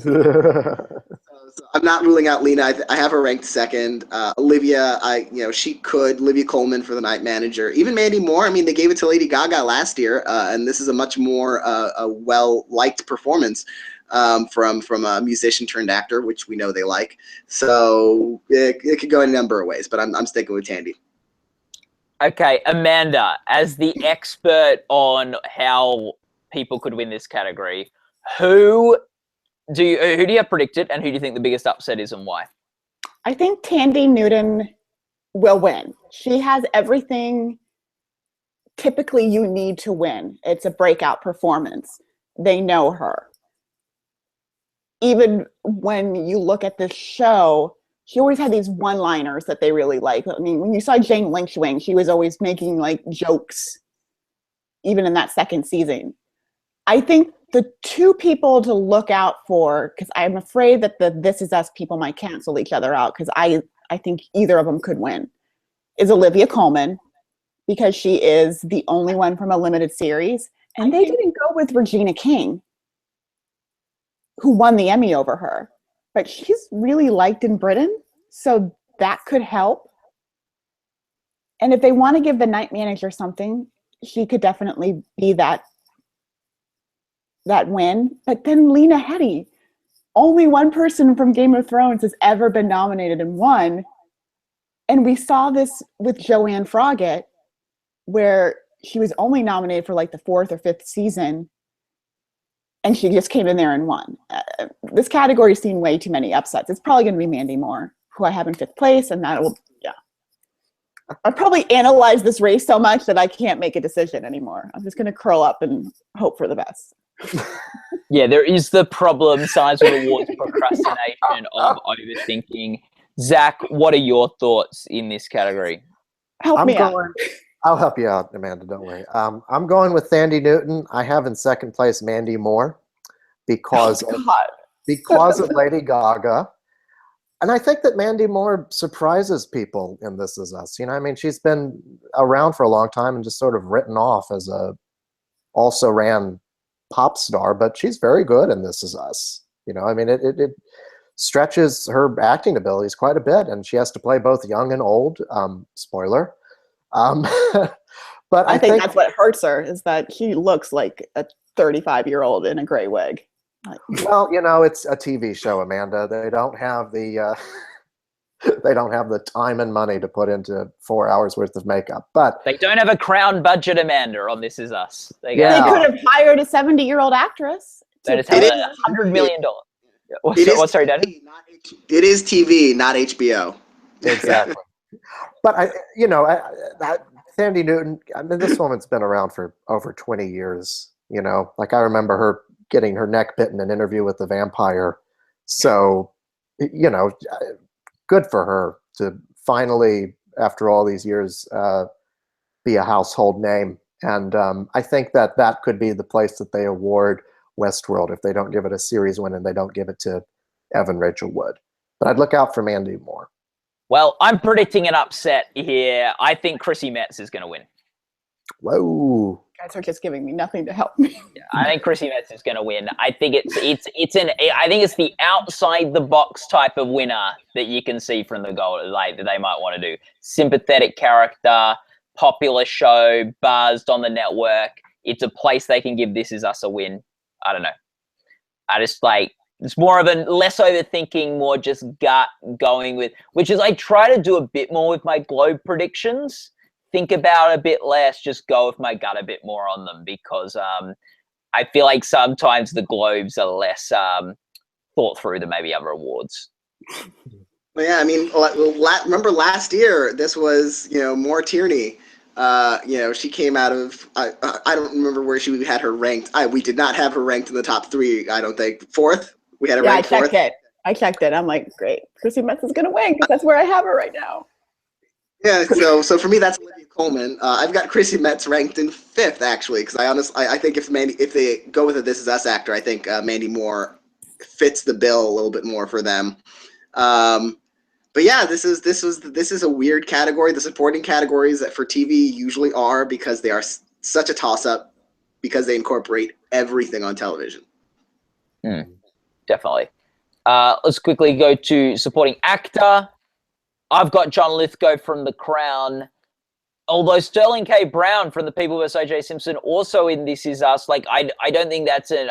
Speaker 4: So I'm not ruling out Lena. I have her ranked 2nd. Olivia, Olivia Colman for The Night Manager. Even Mandy Moore. I mean, they gave it to Lady Gaga last year, and this is a much more well-liked performance. from a musician turned actor, which we know they like. So it could go in a number of ways, but I'm sticking with Tandy.
Speaker 1: Okay, Amanda, as the expert on how people could win this category, who do you have predicted, and who do you think the biggest upset is, and why?
Speaker 2: I think Tandy Newton will win. She has everything typically you need to win. It's a breakout performance. They know her. Even when you look at this show, she always had these one-liners that they really like. I mean, when you saw Jane Lynchwing, she was always making like jokes, even in that second season. I think the two people to look out for, because I'm afraid that the This Is Us people might cancel each other out, because I think either of them could win, is Olivia Colman, because she is the only one from a limited series. And they didn't go with Regina King, who won the Emmy over her. But she's really liked in Britain, so that could help. And if they want to give the night manager something, she could definitely be that win. But then Lena Headey, only one person from Game of Thrones has ever been nominated and won. And we saw this with Joanne Froggatt, where she was only nominated for like the 4th or 5th season, and she just came in there and won. This category has seen way too many upsets. It's probably going to be Mandy Moore, who I have in 5th place, and that will, yeah. I've probably analyzed this race so much that I can't make a decision anymore. I'm just going to curl up and hope for the best.
Speaker 1: Yeah, there is the problem, signs of awards, procrastination, of overthinking. Zach, what are your thoughts in this category?
Speaker 2: Help me out.
Speaker 3: I'll help you out, Amanda, don't worry. I'm going with Thandie Newton. I have in 2nd place Mandy Moore because of Lady Gaga. And I think that Mandy Moore surprises people in This Is Us. You know, I mean, she's been around for a long time and just sort of written off as a also-ran pop star, but she's very good in This Is Us. You know, I mean, it stretches her acting abilities quite a bit, and she has to play both young and old. Spoiler. But I think
Speaker 2: that's what hurts her, is that she looks like a 35-year-old in a gray wig.
Speaker 3: Well, you know, it's a TV show, Amanda. They don't have the time and money to put into 4 hours worth of makeup. But
Speaker 1: they don't have a Crown budget, Amanda, on This Is Us.
Speaker 2: They could have hired a 70-year-old actress.
Speaker 1: They just have $100 million. Sorry, Danny?
Speaker 4: It is TV, not HBO.
Speaker 3: Exactly. But Thandie Newton, I mean, this woman's been around for over 20 years. You know, like I remember her getting her neck bitten in an interview with the vampire. So, you know, good for her to finally, after all these years, be a household name. And I think that could be the place that they award Westworld if they don't give it a series win and they don't give it to Evan Rachel Wood. But I'd look out for Mandy Moore.
Speaker 1: Well, I'm predicting an upset here. I think Chrissy Metz is going to win.
Speaker 3: Whoa!
Speaker 2: You guys are just giving me nothing to help me.
Speaker 1: Yeah, I think Chrissy Metz is going to win. I think it's the outside the box type of winner that you can see from the goal, like that they might want to do. Sympathetic character, popular show, buzzed on the network. It's a place they can give This Is Us a win. I don't know. I just like. It's more of a less overthinking, more just gut going with, which is I try to do a bit more with my Globe predictions. Think about a bit less, just go with my gut a bit more on them, because I feel like sometimes the Globes are less thought through than maybe other awards.
Speaker 4: Well, yeah, I mean, remember last year, this was, Maura Tierney. She came out of, I don't remember where she had her ranked. We did not have her ranked in the top 3, I don't think. 4th? We had her ranked 4th.
Speaker 2: I checked it. I'm like, great. Chrissy Metz is going to win because that's where I have her right now.
Speaker 4: Yeah, so for me, that's Olivia Colman. I've got Chrissy Metz ranked in 5th, actually, because I think if they go with a This Is Us actor, I think Mandy Moore fits the bill a little bit more for them. But yeah, this is a weird category. The supporting categories that for TV usually are, because they are such a toss-up, because they incorporate everything on television.
Speaker 1: Definitely. Let's quickly go to supporting actor. I've got John Lithgow from The Crown. although Sterling K. Brown from The People vs. O.J. Simpson also in This Is Us, like I don't think that's an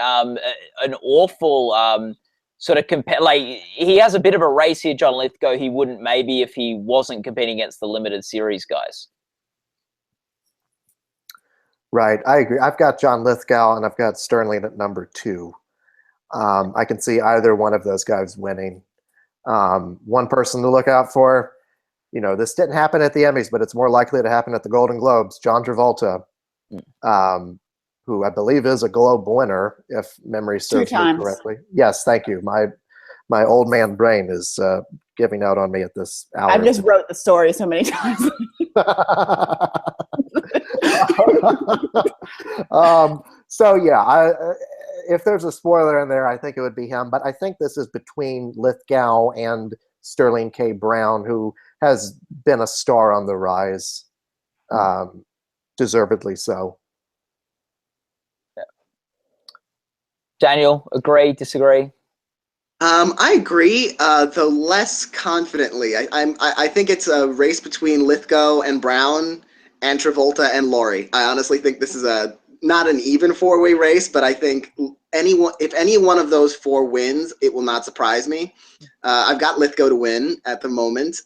Speaker 1: awful sort of compare. Like he has a bit of a race here, John Lithgow. He wouldn't maybe if he wasn't competing against the limited series guys.
Speaker 3: Right, I agree. I've got John Lithgow and I've got Sterling at number 2. I can see either one of those guys winning. One person to look out for, you know, this didn't happen at the Emmys, but it's more likely to happen at the Golden Globes. John Travolta, who I believe is a Globe winner, if memory serves me correctly. Yes, thank you. My old man brain is giving out on me at this hour.
Speaker 2: I've just wrote the story so many times.
Speaker 3: So yeah, if there's a spoiler in there, I think it would be him. But I think this is between Lithgow and Sterling K. Brown, who has been a star on the rise, deservedly so.
Speaker 1: Yeah. Daniel, agree, disagree?
Speaker 4: I agree, though less confidently. I think it's a race between Lithgow and Brown and Travolta and Laurie. I honestly think this is not an even 4-way race, but I think if any one of those 4 wins, it will not surprise me. I've got Lithgow to win at the moment.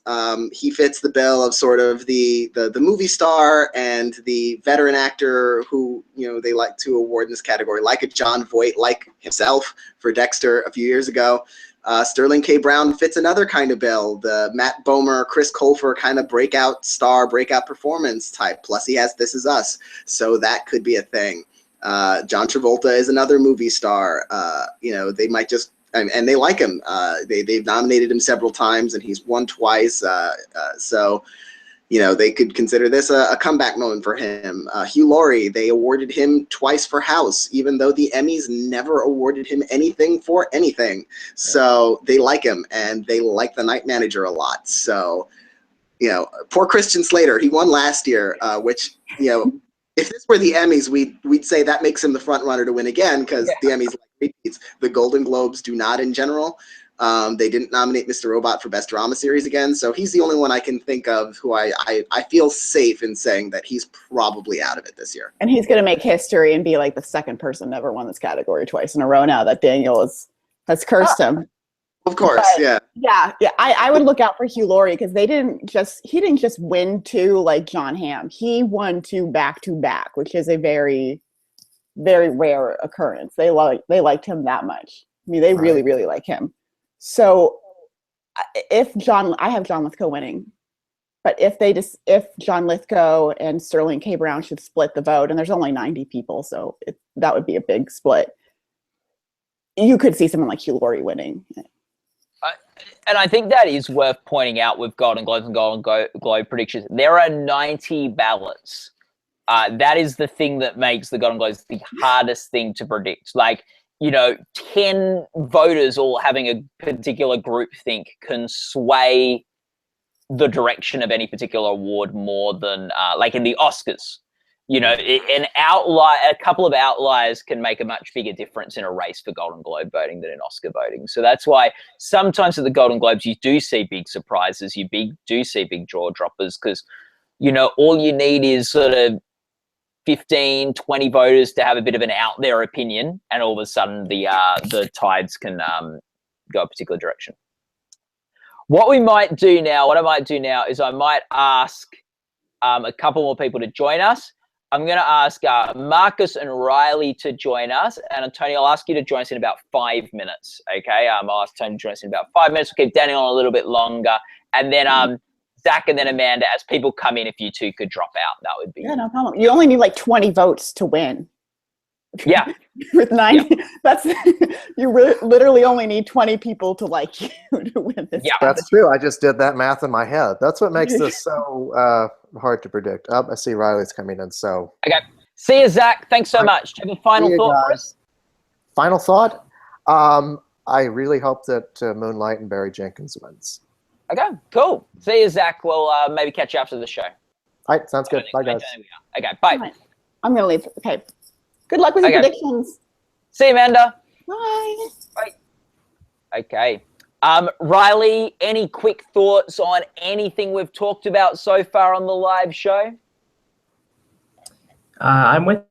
Speaker 4: He fits the bill of sort of the movie star and the veteran actor who, you know, they like to award in this category, like a Jon Voight, like himself for Dexter a few years ago. Sterling K. Brown fits another kind of bill, the Matt Bomer, Chris Colfer kind of breakout star, breakout performance type. Plus he has This Is Us, so that could be a thing. John Travolta is another movie star. You know, they might just, and they like him. They've nominated him several times, and he's won twice. So, you know, they could consider this a comeback moment for him. Hugh Laurie, they awarded him twice for House, even though the Emmys never awarded him anything for anything. So they like him, and they like The Night Manager a lot. So, you know, poor Christian Slater, he won last year, which, you know, if this were the Emmys, we'd say that makes him the front runner to win again, because the Emmys like repeats. The Golden Globes do not in general. They didn't nominate Mr. Robot for Best Drama Series again, so he's the only one I can think of who I feel safe in saying that he's probably out of it this year.
Speaker 2: And he's going to make history and be like the second person to ever won this category twice in a row now that Daniel has cursed him.
Speaker 4: Of course,
Speaker 2: but, yeah. I would look out for Hugh Laurie, because he didn't just win 2 like John Hamm. He won 2 back to back, which is a very, very rare occurrence. They liked him that much. I mean, they really, really like him. So I have John Lithgow winning, but if John Lithgow and Sterling K. Brown should split the vote, and there's only 90 people, so that would be a big split, you could see someone like Hugh Laurie winning.
Speaker 1: And I think that is worth pointing out with Golden Globes and Golden Globe predictions. There are 90 ballots. That is the thing that makes the Golden Globes the hardest thing to predict. Like, you know, 10 voters all having a particular group think can sway the direction of any particular award more than, like in the Oscars. You know, a couple of outliers can make a much bigger difference in a race for Golden Globe voting than in Oscar voting. So that's why sometimes at the Golden Globes you do see big surprises, do see big jaw droppers, because, you know, all you need is sort of 15, 20 voters to have a bit of an out there opinion, and all of a sudden the tides can go a particular direction. What I might do now is I might ask a couple more people to join us. I'm going to ask Marcus and Riley to join us. And Tony, I'll ask you to join us in about 5 minutes. Okay. I'll ask Tony to join us in about 5 minutes. We'll keep Daniel on a little bit longer. And then Zach and then Amanda, as people come in, if you two could drop out, that would be.
Speaker 2: Yeah, no problem. You only need like 20 votes to win.
Speaker 1: Yeah.
Speaker 2: With 9, that's you literally only need 20 people to like you to win this.
Speaker 1: Yeah,
Speaker 3: that's true. I just did that math in my head. That's what makes this so hard to predict. I see Riley's coming in. So
Speaker 1: okay, see you, Zach. Thanks so much. Do you have a final thought for us?
Speaker 3: Final thought. I really hope that Moonlight and Barry Jenkins wins.
Speaker 1: Okay, cool. See you, Zach. We'll maybe catch you after the show.
Speaker 3: All right, sounds good. Bye, guys.
Speaker 1: Okay, bye.
Speaker 2: Right. I'm gonna leave. Okay. Good luck with your predictions.
Speaker 1: See you, Amanda.
Speaker 2: Bye.
Speaker 1: Bye. Okay. Riley, any quick thoughts on anything we've talked about so far on the live show?
Speaker 5: I'm with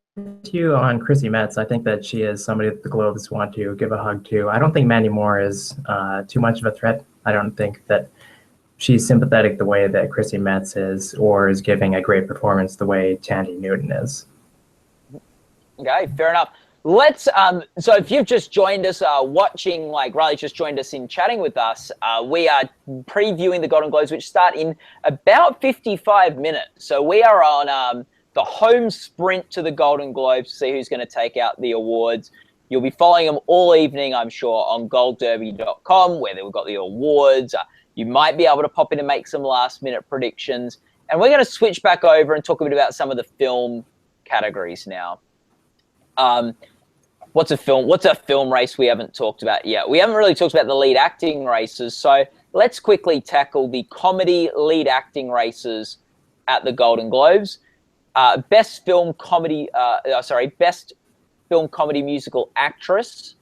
Speaker 5: you on Chrissy Metz. I think that she is somebody that the Globes want to give a hug to. I don't think Mandy Moore is too much of a threat. I don't think that she's sympathetic the way that Chrissy Metz is, or is giving a great performance the way Tandy Newton is.
Speaker 1: Okay, fair enough. Let's so if you've just joined us watching, like Riley's just joined us in chatting with us, we are previewing the Golden Globes, which start in about 55 minutes. So we are on the home sprint to the Golden Globes to see who's going to take out the awards. You'll be following them all evening, I'm sure, on goldderby.com, where we've got the awards. You might be able to pop in and make some last-minute predictions. And we're going to switch back over and talk a bit about some of the film categories now. What's a film race we haven't talked about yet? We haven't really talked about the lead acting races, so let's quickly tackle the comedy lead acting races at the Golden Globes. Best film comedy musical actress.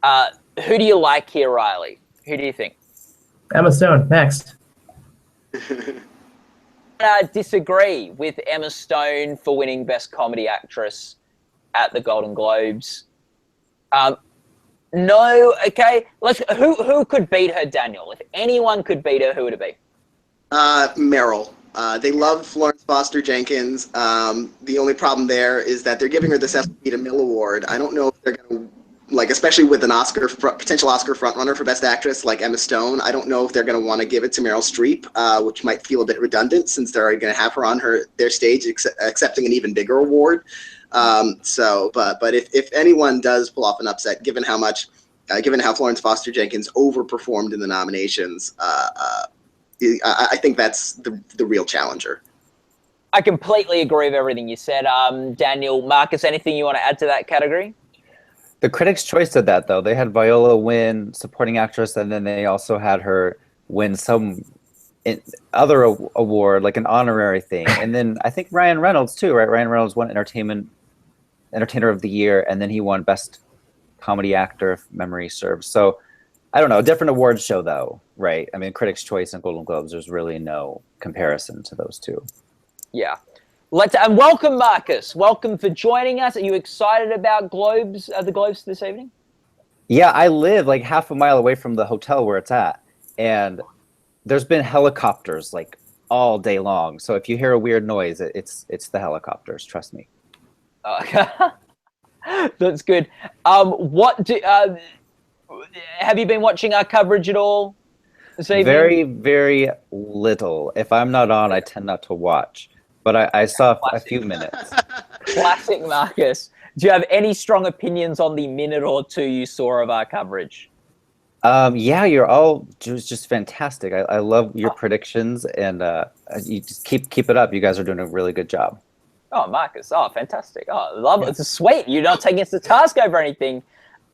Speaker 1: Who do you like here, Riley? Who do you think?
Speaker 5: Emma Stone, next.
Speaker 1: Disagree with Emma Stone for winning Best Comedy Actress at the Golden Globes. No, okay. Who could beat her, Daniel? If anyone could beat her, who would it be?
Speaker 4: Meryl. They love Florence Foster Jenkins. The only problem there is that they're giving her the Cecil B. DeMille Award. I don't know if they're going to, like, especially with an potential Oscar frontrunner for Best Actress like Emma Stone, I don't know if they're going to want to give it to Meryl Streep, which might feel a bit redundant since they're already going to have her on their stage accepting an even bigger award. But if anyone does pull off an upset, given how Florence Foster Jenkins overperformed in the nominations, I think that's the real challenger.
Speaker 1: I completely agree with everything you said. Daniel, Marcus, anything you want to add to that category?
Speaker 6: The Critics' Choice did that, though. They had Viola win Supporting Actress, and then they also had her win some other award, like an honorary thing. And then I think Ryan Reynolds, too, right? Ryan Reynolds won Entertainer of the Year, and then he won Best Comedy Actor, if memory serves. So, I don't know. Different awards show, though, right? I mean, Critics' Choice and Golden Globes, there's really no comparison to those two.
Speaker 1: Yeah. And welcome, Marcus. Welcome for joining us. Are you excited about the Globes this evening?
Speaker 6: Yeah, I live like half a mile away from the hotel where it's at, and there's been helicopters like all day long. So if you hear a weird noise, it's the helicopters. Trust me.
Speaker 1: That's good. Have you been watching our coverage at all this evening?
Speaker 6: Very, very little. If I'm not on, I tend not to watch. But I saw a few minutes.
Speaker 1: Classic Marcus. Do you have any strong opinions on the minute or two you saw of our coverage?
Speaker 6: Yeah, you're all just fantastic. I love your predictions, and you just keep it up. You guys are doing a really good job.
Speaker 1: Oh, Marcus. Oh, fantastic. Oh, love it. It's sweet. You're not taking us to task over anything.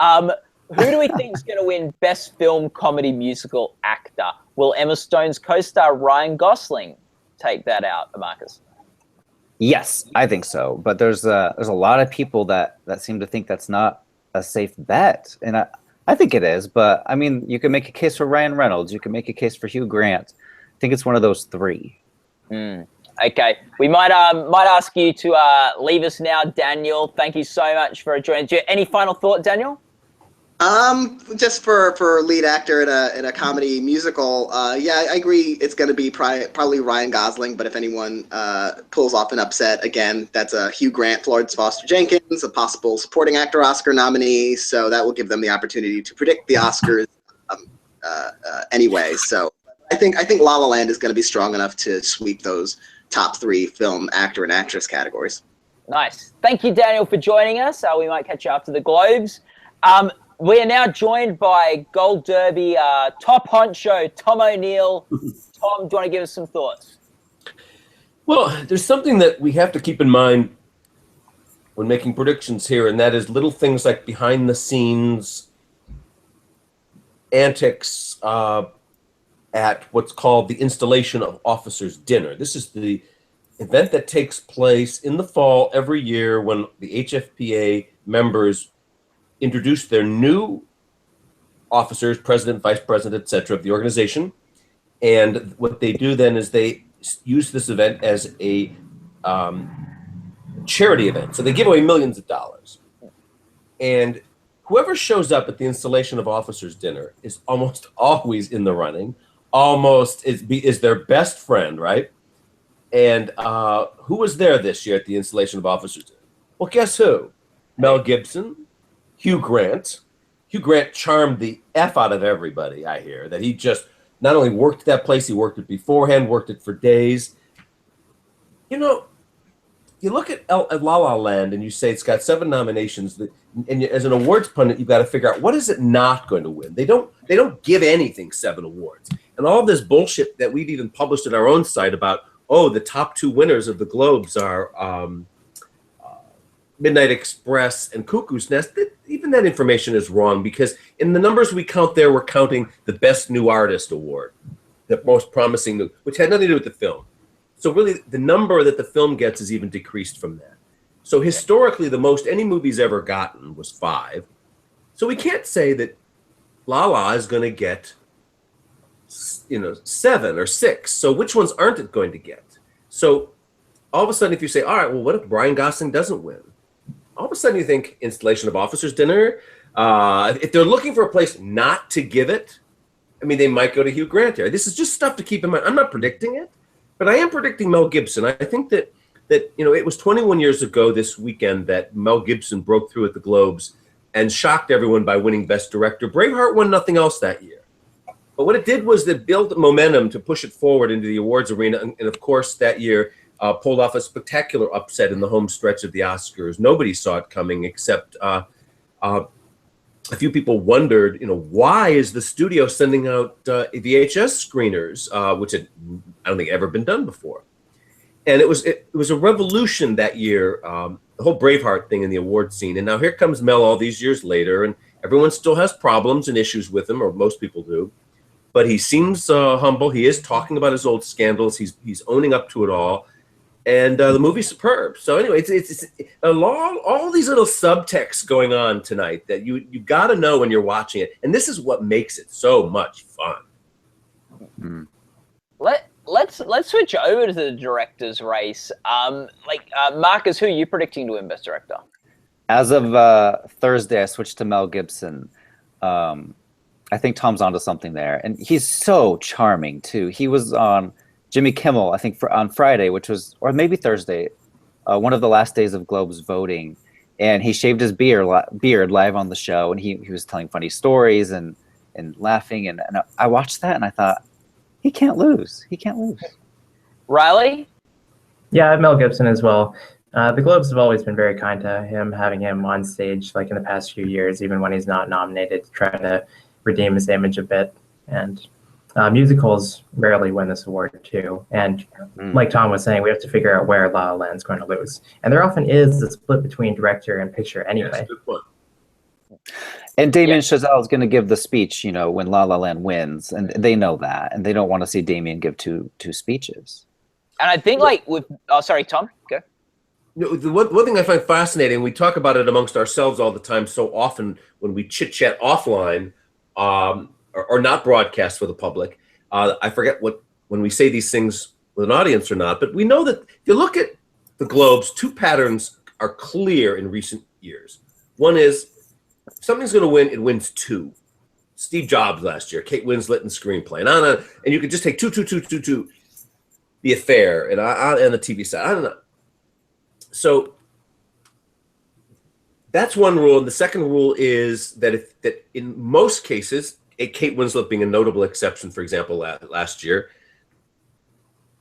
Speaker 1: Who do we think is going to win Best Film Comedy Musical Actor? Will Emma Stone's co-star Ryan Gosling take that out, Marcus?
Speaker 6: Yes, I think so. But there's a lot of people that seem to think that's not a safe bet, and I think it is. But I mean, you can make a case for Ryan Reynolds. You can make a case for Hugh Grant. I think it's one of those three.
Speaker 1: Okay, we might ask you to leave us now, Daniel. Thank you so much for joining. Any final thought, Daniel?
Speaker 4: Just for lead actor in a comedy musical, yeah, I agree. It's going to be probably Ryan Gosling, but if anyone pulls off an upset, again, that's a Hugh Grant, Florence Foster Jenkins, a possible supporting actor Oscar nominee. So that will give them the opportunity to predict the Oscars anyway. So I think La La Land is going to be strong enough to sweep those top three film actor and actress categories.
Speaker 1: Nice. Thank you, Daniel, for joining us. We might catch you after the Globes. We are now joined by Gold Derby top honcho, Tom O'Neill. Tom, do you want to give us some thoughts?
Speaker 7: Well, there's something that we have to keep in mind when making predictions here, and that is little things like behind-the-scenes antics at what's called the Installation of Officers' Dinner. This is the event that takes place in the fall every year when the HFPA members introduce their new officers, president, vice president, etc., of the organization. And what they do then is they use this event as a charity event. So they give away millions of dollars. And whoever shows up at the installation of officers' dinner is almost always in the running, almost is their best friend, right? And who was there this year at the installation of officers' dinner? Well, guess who? Mel Gibson, Hugh Grant. Hugh Grant charmed the F out of everybody, I hear, that he just not only worked at that place, he worked it beforehand, worked it for days. You know, you look at La La Land and you say it's got 7 nominations, and as an awards pundit, you've got to figure out what is it not going to win. They don't give anything 7 awards. And all this bullshit that we've even published on our own site about, oh, the top 2 winners of the Globes are Midnight Express and Cuckoo's Nest, even that information is wrong, because in the numbers we count there, we're counting the Best New Artist Award, the most promising new, which had nothing to do with the film. So really, the number that the film gets is even decreased from that. So historically, the most any movie's ever gotten was 5. So we can't say that La La is going to get, 7 or 6. So which ones aren't it going to get? So all of a sudden, if you say, all right, well, what if Ryan Gosling doesn't win? All of a sudden you think installation of officers' dinner. If they're looking for a place not to give it, I mean, they might go to Hugh Grant here. This is just stuff to keep in mind. I'm not predicting it, but I am predicting Mel Gibson. I think that it was 21 years ago this weekend that Mel Gibson broke through at the Globes and shocked everyone by winning Best Director. Braveheart won nothing else that year. But what it did was it built momentum to push it forward into the awards arena. And of course, that year, pulled off a spectacular upset in the home stretch of the Oscars. Nobody saw it coming, except a few people wondered, why is the studio sending out VHS screeners, which had, I don't think, ever been done before. And it was a revolution that year, the whole Braveheart thing in the award scene. And now here comes Mel all these years later, and everyone still has problems and issues with him, or most people do. But he seems humble. He is talking about his old scandals. He's owning up to it all. And the movie's superb. So anyway, it's all these little subtexts going on tonight that you got to know when you're watching it. And this is what makes it so much fun.
Speaker 6: Mm-hmm.
Speaker 1: Let's switch over to the director's race. Marcus, who are you predicting to win Best Director?
Speaker 6: As of Thursday, I switched to Mel Gibson. I think Tom's onto something there, and he's so charming too. He was on Jimmy Kimmel, I think, on Friday, or maybe Thursday, one of the last days of Globes voting, and he shaved his beard live on the show, and he was telling funny stories and laughing, and I watched that and I thought, he can't lose. He can't lose.
Speaker 1: Riley?
Speaker 5: Yeah, I have Mel Gibson as well. The Globes have always been very kind to him, having him on stage like in the past few years, even when he's not nominated, trying to redeem his image a bit. And musicals rarely win this award too. And like Tom was saying, we have to figure out where La La Land's going to lose. And there often is a split between director and picture anyway.
Speaker 7: Yes, good point.
Speaker 6: And Damien Chazelle is going to give the speech, when La La Land wins, and they know that, and they don't want to see Damien give two speeches.
Speaker 1: And I think sorry, Tom, go.
Speaker 7: The one thing I find fascinating, we talk about it amongst ourselves all the time so often when we chit-chat offline, or not broadcast for the public. I forget when we say these things with an audience or not, but we know that if you look at the Globes, 2 patterns are clear in recent years. One is, if something's going to win, it wins 2. Steve Jobs last year, Kate Winslet and Screenplay, and you could just take 2, The Affair, and the TV side. I don't know. So that's one rule. And the second rule is that in most cases, Kate Winslet being a notable exception, for example, last year,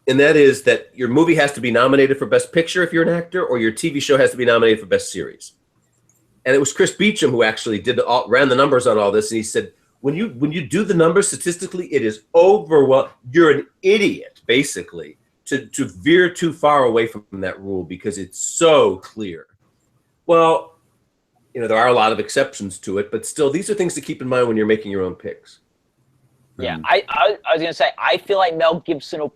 Speaker 7: and that is that your movie has to be nominated for Best Picture if you're an actor, or your TV show has to be nominated for Best Series. And it was Chris Beecham who actually ran the numbers on all this, and he said, when you do the numbers statistically, it is overwhelming. You're an idiot, basically, to veer too far away from that rule because it's so clear. Well, there are a lot of exceptions to it, but still, these are things to keep in mind when you're making your own picks.
Speaker 1: Yeah, I was going to say, I feel like Mel Gibson will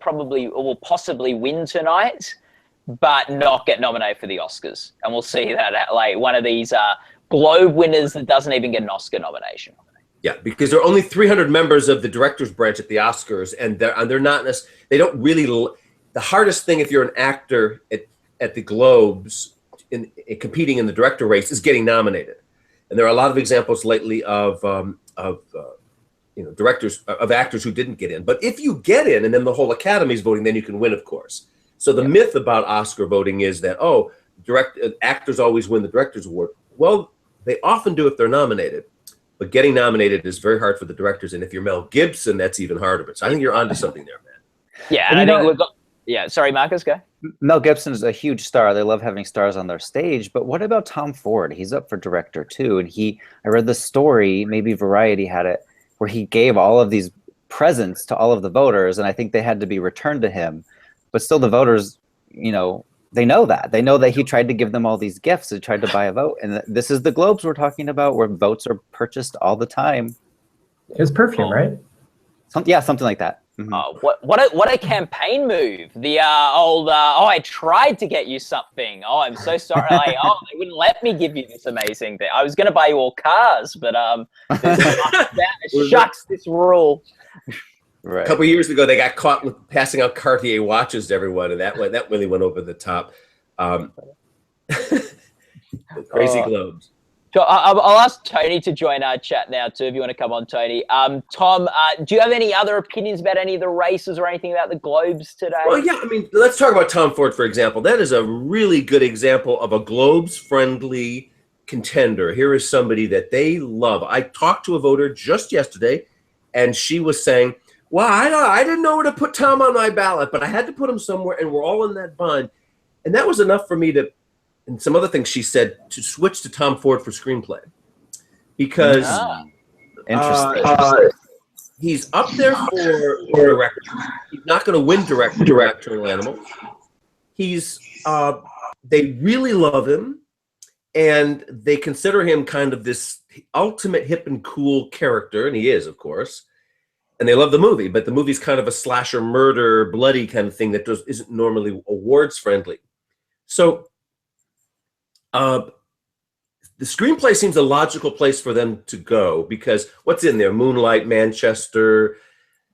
Speaker 1: possibly win tonight, but not get nominated for the Oscars. And we'll see that at one of these Globe winners that doesn't even get an Oscar nomination.
Speaker 7: Yeah, because there are only 300 members of the director's branch at the Oscars, and they're not they don't really. The hardest thing if you're an actor at the Globes in competing in the director race is getting nominated. And there are a lot of examples lately of directors, of actors who didn't get in. But if you get in and then the whole Academy's voting, then you can win, of course. So the myth about Oscar voting is that, actors always win the Director's Award. Well, they often do if they're nominated. But getting nominated is very hard for the directors. And if you're Mel Gibson, that's even harder. But so I think you're onto something there, man.
Speaker 1: Yeah, and I think we've got... Yeah, sorry, Marcus, go.
Speaker 6: Mel Gibson is a huge star. They love having stars on their stage. But what about Tom Ford? He's up for director, too. And I read the story, maybe Variety had it, where he gave all of these presents to all of the voters, and I think they had to be returned to him. But still the voters, they know that. They know that he tried to give them all these gifts. He tried to buy a vote. And this is the Globes we're talking about, where votes are purchased all the time.
Speaker 5: It was perfume, right?
Speaker 6: Something like that. Mm-hmm.
Speaker 1: What a campaign move. The old, I tried to get you something. Oh, I'm so sorry. They wouldn't let me give you this amazing thing. I was going to buy you all cars, but shucks, this rule.
Speaker 7: Right. A couple of years ago, they got caught with passing out Cartier watches to everyone, and that really went over the top. Crazy Globes.
Speaker 1: So I'll ask Tony to join our chat now too, if you want to come on, Tony. Tom, do you have any other opinions about any of the races or anything about the Globes today?
Speaker 7: Well, yeah, I mean, let's talk about Tom Ford, for example. That is a really good example of a Globes-friendly contender. Here is somebody that they love. I talked to a voter just yesterday, and she was saying, well, I didn't know where to put Tom on my ballot, but I had to put him somewhere, and we're all in that bind. And that was enough for me to, and some other things she said, to switch to Tom Ford for screenplay. Because
Speaker 6: interesting.
Speaker 7: He's up there for director. He's not going to win director for Nocturnal Animals. They really love him, and they consider him kind of this ultimate hip and cool character, and he is, of course. And they love the movie, but the movie's kind of a slasher, murder, bloody kind of thing that isn't normally awards friendly. So the screenplay seems a logical place for them to go, because what's in there? Moonlight, Manchester,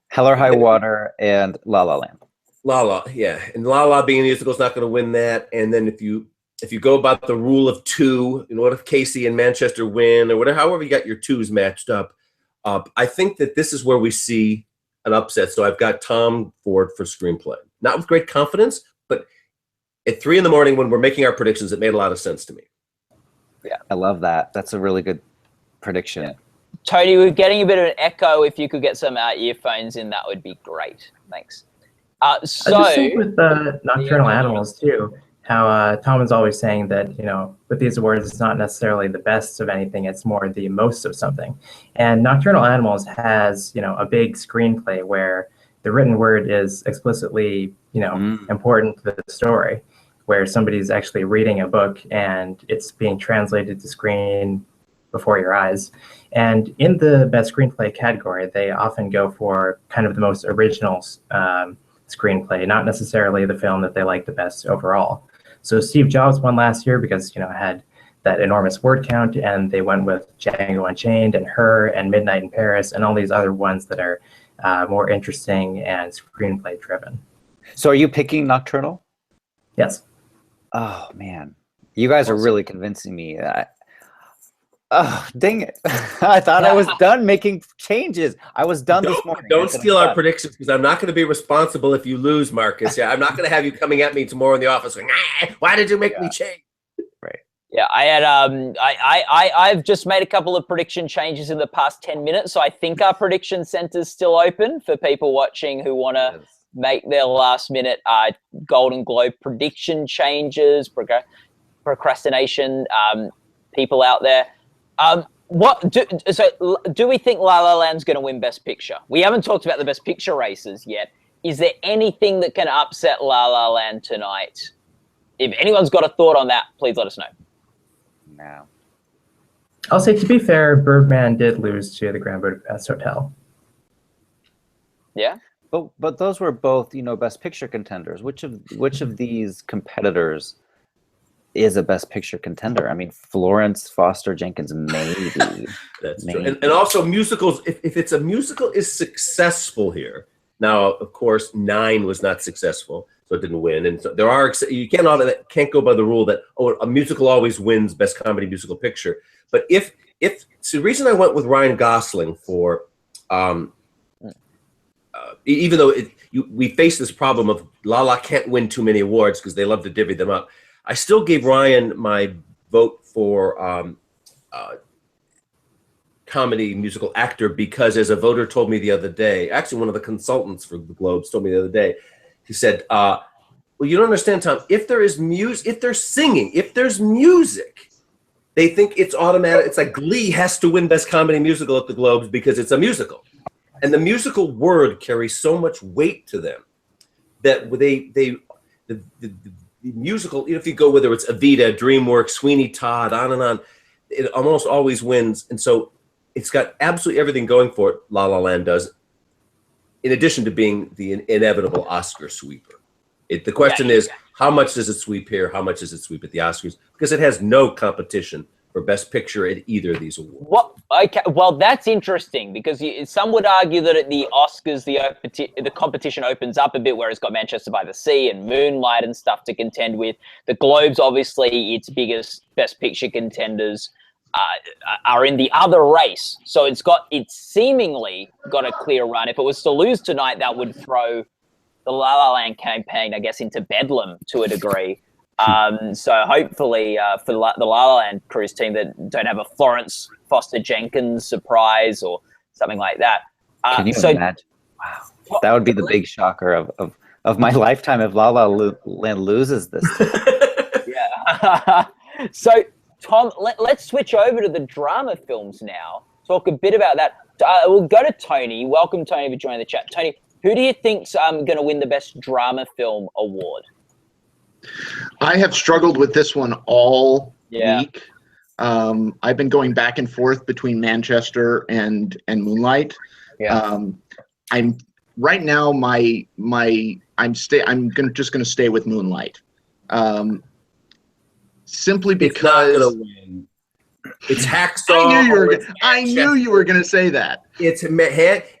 Speaker 6: Hell or High Water, and La La Land.
Speaker 7: La La, yeah. And La La being a musical is not going to win that. And then if you go about the rule of two, what if Casey and Manchester win, or whatever, however you got your twos matched up, I think that this is where we see an upset. So I've got Tom Ford for screenplay. Not with great confidence, but at 3 a.m. when we're making our predictions, it made a lot of sense to me.
Speaker 6: Yeah, I love that. That's a really good prediction.
Speaker 1: Yeah. Tony, we're getting a bit of an echo. If you could get some earphones in, that would be great. Thanks.
Speaker 5: I just think with Nocturnal Animals too, how Tom is always saying that, with these awards, it's not necessarily the best of anything, it's more the most of something. And Nocturnal Animals has, a big screenplay where the written word is explicitly, important to the story, where somebody's actually reading a book and it's being translated to screen before your eyes. And in the best screenplay category, they often go for kind of the most original screenplay, not necessarily the film that they like the best overall. So Steve Jobs won last year because, it had that enormous word count, and they went with Django Unchained and Her and Midnight in Paris and all these other ones that are more interesting and screenplay driven.
Speaker 6: So are you picking Nocturnal?
Speaker 5: Yes.
Speaker 6: Oh, man. You guys are really convincing me. Oh, dang it. I thought I was done making changes. I was done this morning.
Speaker 7: Don't steal our predictions, because I'm not going to be responsible if you lose, Marcus. Yeah, I'm not going to have you coming at me tomorrow in the office going, why did you make me change?
Speaker 6: Right.
Speaker 1: Yeah, I had I've just made a couple of prediction changes in the past 10 minutes, so I think our prediction center's still open for people watching who want to make their last minute Golden Globe prediction changes, procrastination, people out there. Do we think La La Land's going to win Best Picture? We haven't talked about the Best Picture races yet. Is there anything that can upset La La Land tonight? If anyone's got a thought on that, please let us know.
Speaker 6: No.
Speaker 5: I'll say, to be fair, Birdman did lose to the Grand Budapest Hotel.
Speaker 1: Yeah.
Speaker 6: But those were both, Best Picture contenders. Which of these competitors is a Best Picture contender? I mean, Florence Foster Jenkins, maybe.
Speaker 7: That's true. And also musicals, if it's a musical is successful here. Now, of course, 9 was not successful. So so it didn't win. And so there are you can't go by the rule that a musical always wins Best Comedy Musical Picture. But if so, the reason I went with Ryan Gosling for, even though we face this problem of La La can't win too many awards because they love to divvy them up, I still gave Ryan my vote for comedy musical actor because, as a voter told me the other day, actually one of the consultants for the Globes told me the other day, he said, well, you don't understand, Tom, if there is music, if they're singing, if there's music, they think it's automatic. It's like Glee has to win Best Comedy Musical at the Globes because it's a musical. And the musical word carries so much weight to them that the musical, if you go, whether it's Evita, DreamWorks, Sweeney Todd, on and on, it almost always wins. And so it's got absolutely everything going for it, La La Land does, in addition to being the inevitable Oscar sweeper. The question is, how much does it sweep here? How much does it sweep at the Oscars? Because it has no competition for Best Picture at either of these awards.
Speaker 1: Well, that's interesting because some would argue that at the Oscars, the competition opens up a bit, where it's got Manchester by the Sea and Moonlight and stuff to contend with. The Globes, obviously, its biggest Best Picture contenders are in the other race. So it's seemingly got a clear run. If it was to lose tonight, that would throw the La La Land campaign, I guess, into bedlam to a degree. So hopefully for the La La Land cruise team that don't have a Florence Foster Jenkins surprise or something like that.
Speaker 6: Can you imagine? Wow, that would be the big shocker of my lifetime if La La Land loses this.
Speaker 1: Yeah. So Tom, let's switch over to the drama films now. Talk a bit about that. We'll go to Tony. Welcome, Tony, for joining the chat. Tony, who do you think's going to win the Best Drama Film Award?
Speaker 8: I have struggled with this one all week. I've been going back and forth between Manchester and Moonlight. I'm right now. I'm just going to stay with Moonlight. Simply because
Speaker 7: it's not going to win. It's Hacksaw.
Speaker 8: I knew you were going to say that.
Speaker 7: It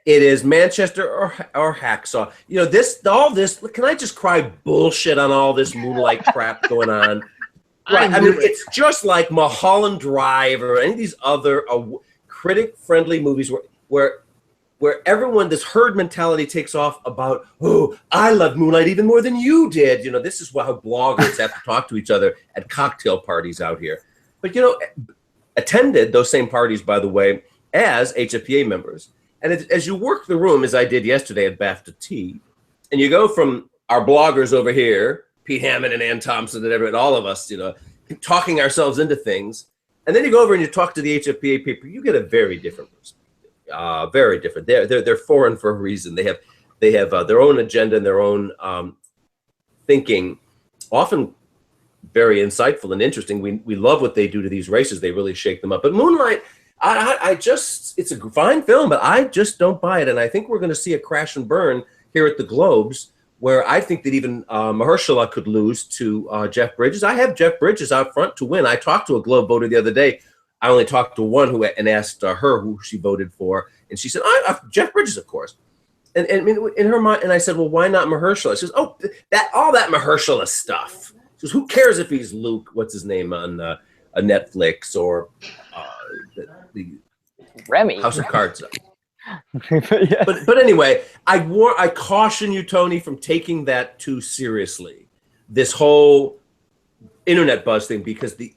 Speaker 7: is Manchester or Hacksaw. You know, all this. Can I just cry bullshit on all this Moonlight crap going on? Right. I mean, it's just like Mulholland Drive or any of these other critic-friendly movies where everyone, this herd mentality takes off about, oh, I love Moonlight even more than you did. You know, this is how bloggers have to talk to each other at cocktail parties out here. But, you know, attended those same parties, by the way, as HFPA members. And as you work the room, as I did yesterday at BAFTA Tea, and you go from our bloggers over here, Pete Hammond and Ann Thompson and all of us, you know, talking ourselves into things, and then you go over and you talk to the HFPA people, you get a very different perspective. Very different. They're foreign for a reason. They have their own agenda and their own thinking, often very insightful and interesting. We love what they do to these races. They really shake them up. But Moonlight, it's a fine film, but I just don't buy it. And I think we're going to see a crash and burn here at the Globes, where I think that even Mahershala could lose to Jeff Bridges. I have Jeff Bridges out front to win. I talked to a Globe voter the other day. I only talked to one and asked her who she voted for, and she said, Jeff Bridges, of course. And in her mind, and I said, well, why not Mahershala? She says, all that Mahershala stuff. She goes, who cares if he's Luke, what's his name, on a Netflix or the
Speaker 1: Remy
Speaker 7: House of Cards. But anyway, I caution you, Tony, from taking that too seriously. This whole internet buzz thing, because the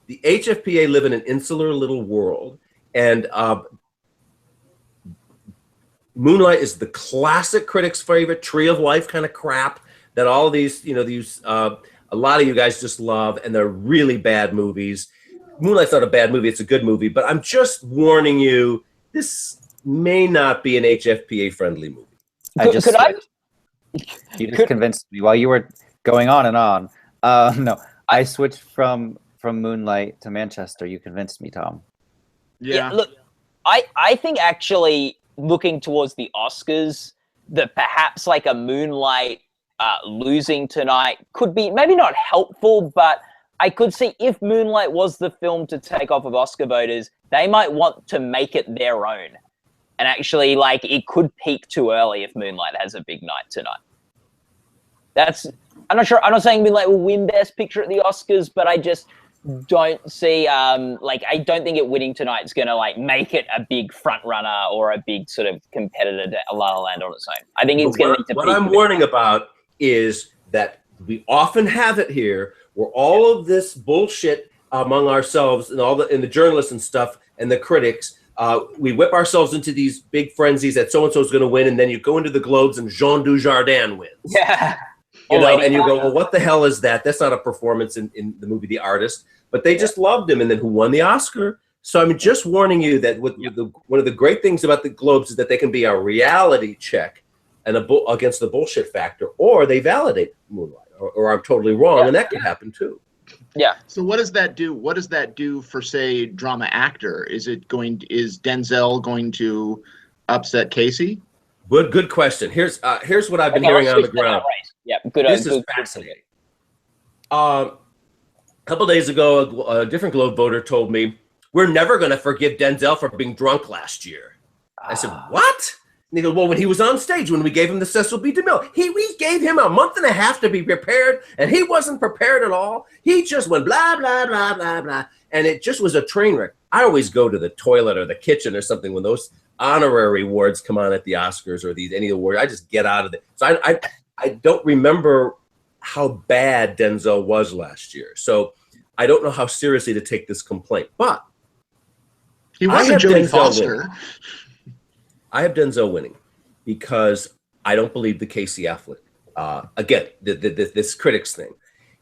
Speaker 7: HFPA live in an insular little world, and Moonlight is the classic critics' favorite Tree of Life kind of crap that all of these, a lot of you guys just love, and they're really bad movies. Moonlight's not a bad movie; it's a good movie. But I'm just warning you, this may not be an HFPA-friendly movie.
Speaker 6: You just convinced me while you were going on and on. No, I switched from Moonlight to Manchester. You convinced me, Tom.
Speaker 1: Yeah, look, I think actually looking towards the Oscars, that perhaps like a Moonlight losing tonight could be maybe not helpful, but I could see if Moonlight was the film to take off of Oscar voters, they might want to make it their own. And actually, like, it could peak too early if Moonlight has a big night tonight. I'm not sure. I'm not saying Moonlight will win Best Picture at the Oscars, but I just don't see I don't think it winning tonight is going to like make it a big front runner or a big sort of competitor to La La Land on its own. I think it's going to be.
Speaker 7: What I'm warning about is that we often have it here where all of this bullshit among ourselves and the journalists and stuff and the critics, we whip ourselves into these big frenzies that so and so is going to win, and then you go into the Globes and Jean Dujardin wins.
Speaker 1: Yeah.
Speaker 7: You know, and you go, well, what the hell is that? That's not a performance in the movie The Artist. But they just loved him, and then who won the Oscar? So I'm just warning you that one of the great things about the Globes is that they can be a reality check and against the bullshit factor, or they validate Moonlight, or I'm totally wrong, and that could happen too.
Speaker 1: Yeah.
Speaker 8: So what does that do? What does that do for, say, drama actor? Is Denzel going to upset Casey?
Speaker 7: Good question. Here's what I've been hearing on the ground.
Speaker 1: Yeah, good.
Speaker 7: This is fascinating. A couple days ago, a different Globe voter told me, we're never going to forgive Denzel for being drunk last year. I said, what? And he goes, well, when he was on stage, when we gave him the Cecil B. DeMille, we gave him a month and a half to be prepared, and he wasn't prepared at all. He just went blah, blah, blah, blah, blah. And it just was a train wreck. I always go to the toilet or the kitchen or something when those honorary awards come on at the Oscars or any award. I just get out of it. So I don't remember how bad Denzel was last year. So I don't know how seriously to take this complaint. But
Speaker 8: he wasn't Jodie Foster.
Speaker 7: I have Denzel winning because I don't believe the Casey Affleck. Again, this critics thing.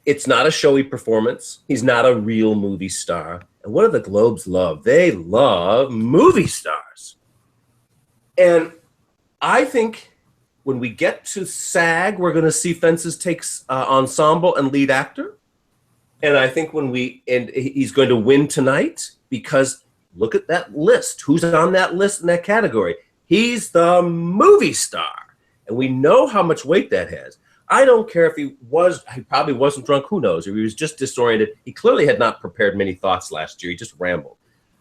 Speaker 7: It's not a showy performance. He's not a real movie star. And what do the Globes love? They love movie stars. And I think when we get to SAG, we're going to see Fences takes ensemble and lead actor. And I think he's going to win tonight because look at that list. Who's on that list in that category? He's the movie star. And we know how much weight that has. I don't care if he probably wasn't drunk. Who knows? Or he was just disoriented. He clearly had not prepared many thoughts last year. He just rambled.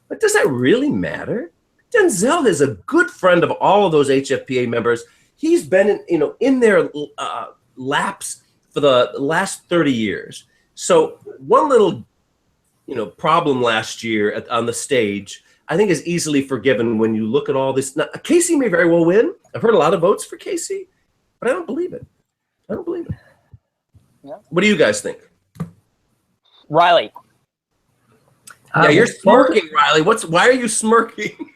Speaker 7: But does that really matter? Denzel is a good friend of all of those HFPA members. He's been in their laps for the last 30 years. So one little problem last year on the stage, I think is easily forgiven when you look at all this. Now, Casey may very well win. I've heard a lot of votes for Casey, but I don't believe it. Yeah. What do you guys think?
Speaker 1: Riley.
Speaker 7: Yeah, you're smirking, Riley. Why are you smirking?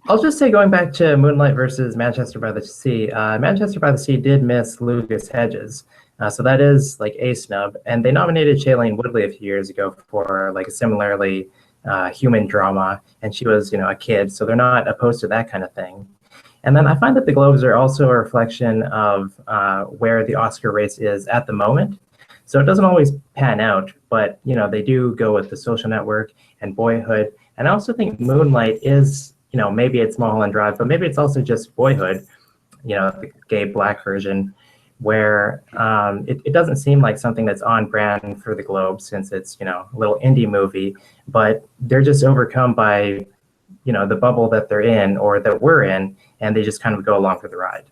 Speaker 5: I'll just say, going back to Moonlight versus Manchester by the Sea, Manchester by the Sea did miss Lucas Hedges. So that is like a snub. And they nominated Shailene Woodley a few years ago for like a similarly human drama. And she was, a kid. So they're not opposed to that kind of thing. And then I find that the Globes are also a reflection of where the Oscar race is at the moment. So it doesn't always pan out, but they do go with The Social Network and Boyhood. And I also think Moonlight is, maybe it's Mulholland Drive, but maybe it's also just Boyhood, the gay Black version, where it doesn't seem like something that's on brand for the Globe since it's, a little indie movie, but they're just overcome by, the bubble that they're in or that we're in, and they just kind of go along for the ride.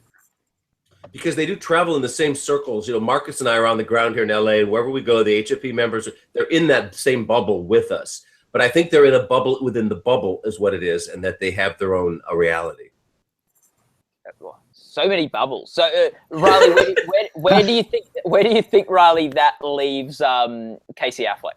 Speaker 7: Because they do travel in the same circles. Marcus and I are on the ground here in LA, and wherever we go, the HFP members, they're in that same bubble with us. But I think they're in a bubble within the bubble is what it is, and that they have their own reality.
Speaker 1: So many bubbles. So, Riley, where do you think, Riley, that leaves Casey Affleck?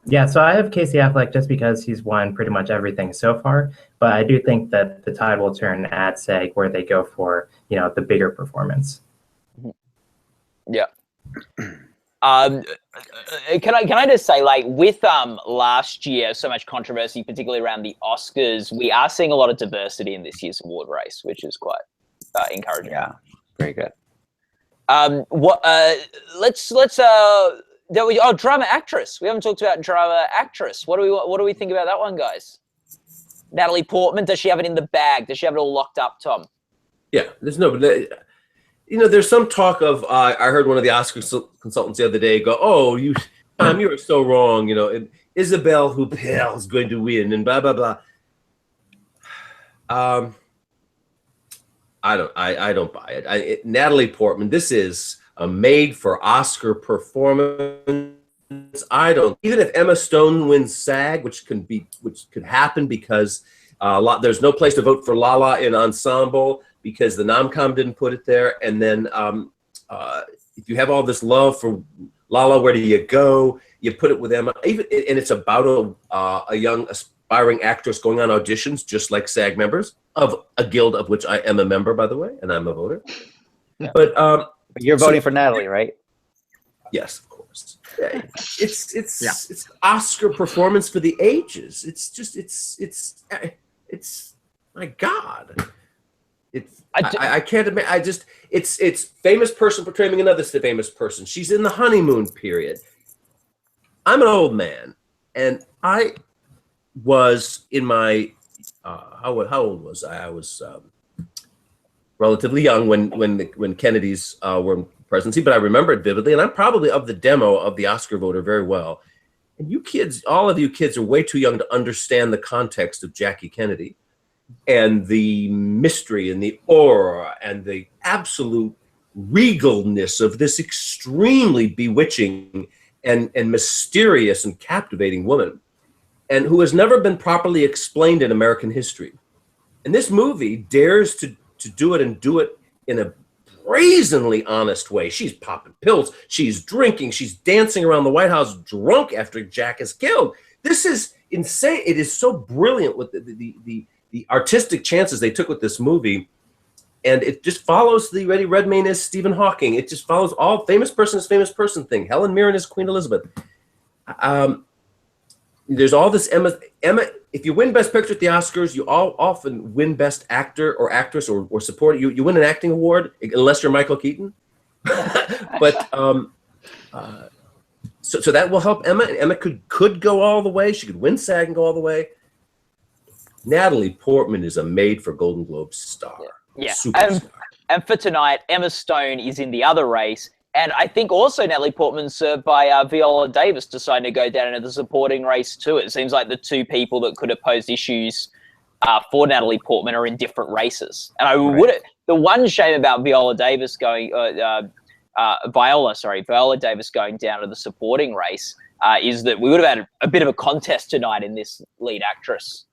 Speaker 5: Yeah, so I have Casey Affleck just because he's won pretty much everything so far. But I do think that the tide will turn at SAG where they go for, the bigger performance.
Speaker 1: Yeah. Can I just say, like, with last year, so much controversy, particularly around the Oscars, we are seeing a lot of diversity in this year's award race, which is quite encouraging.
Speaker 6: Yeah, very good.
Speaker 1: Drama actress. We haven't talked about drama actress. What do we think about that one, guys? Natalie Portman, does she have it in the bag? Does she have it all locked up, Tom?
Speaker 7: Yeah, there's some talk of. I heard one of the Oscar consultants the other day go, "Oh, you are so wrong." Isabelle Huppert is going to win, and blah blah blah. I don't buy it. Natalie Portman. This is a made-for-Oscar performance. I don't. Even if Emma Stone wins SAG, which could happen because there's no place to vote for Lala in ensemble because the Nomcom didn't put it there. And then if you have all this love for Lala, where do you go? You put it with Emma. And it's about a young aspiring actress going on auditions, just like SAG members of a guild of which I am a member, by the way, and I'm a voter.
Speaker 6: Yeah.
Speaker 7: But
Speaker 6: you're voting for Natalie, right?
Speaker 7: Yes, of course. It's Oscar performance for the ages. It's my God. I can't admit. It's famous person portraying another famous person. She's in the honeymoon period. I'm an old man, and I was in my how old was I? I was relatively young when Kennedys were in presidency, but I remember it vividly, and I'm probably of the demo of the Oscar voter very well. And you kids, all of you kids, are way too young to understand the context of Jackie Kennedy and the mystery and the aura and the absolute regalness of this extremely bewitching and mysterious and captivating woman, and who has never been properly explained in American history. And this movie dares to do it, and do it in a brazenly honest way. She's popping pills, she's drinking, she's dancing around the White House drunk after Jack is killed. This is insane. It is so brilliant with the artistic chances they took with this movie. And it just follows the Eddie Redmayne as Stephen Hawking. It just follows all famous person is famous person thing. Helen Mirren is Queen Elizabeth. There's all this Emma. If you win Best Picture at the Oscars, you often win Best Actor or Actress or support. You win an acting award unless you're Michael Keaton. But so that will help Emma. Emma could go all the way. She could win SAG and go all the way. Natalie Portman is a made for Golden Globe star.
Speaker 1: Yeah.
Speaker 7: And
Speaker 1: for tonight, Emma Stone is in the other race. And I think also Natalie Portman's served by Viola Davis deciding to go down into the supporting race too. It seems like the two people that could have posed issues for Natalie Portman are in different races. And the one shame about Viola Davis going down to the supporting race is that we would have had a bit of a contest tonight in this lead actress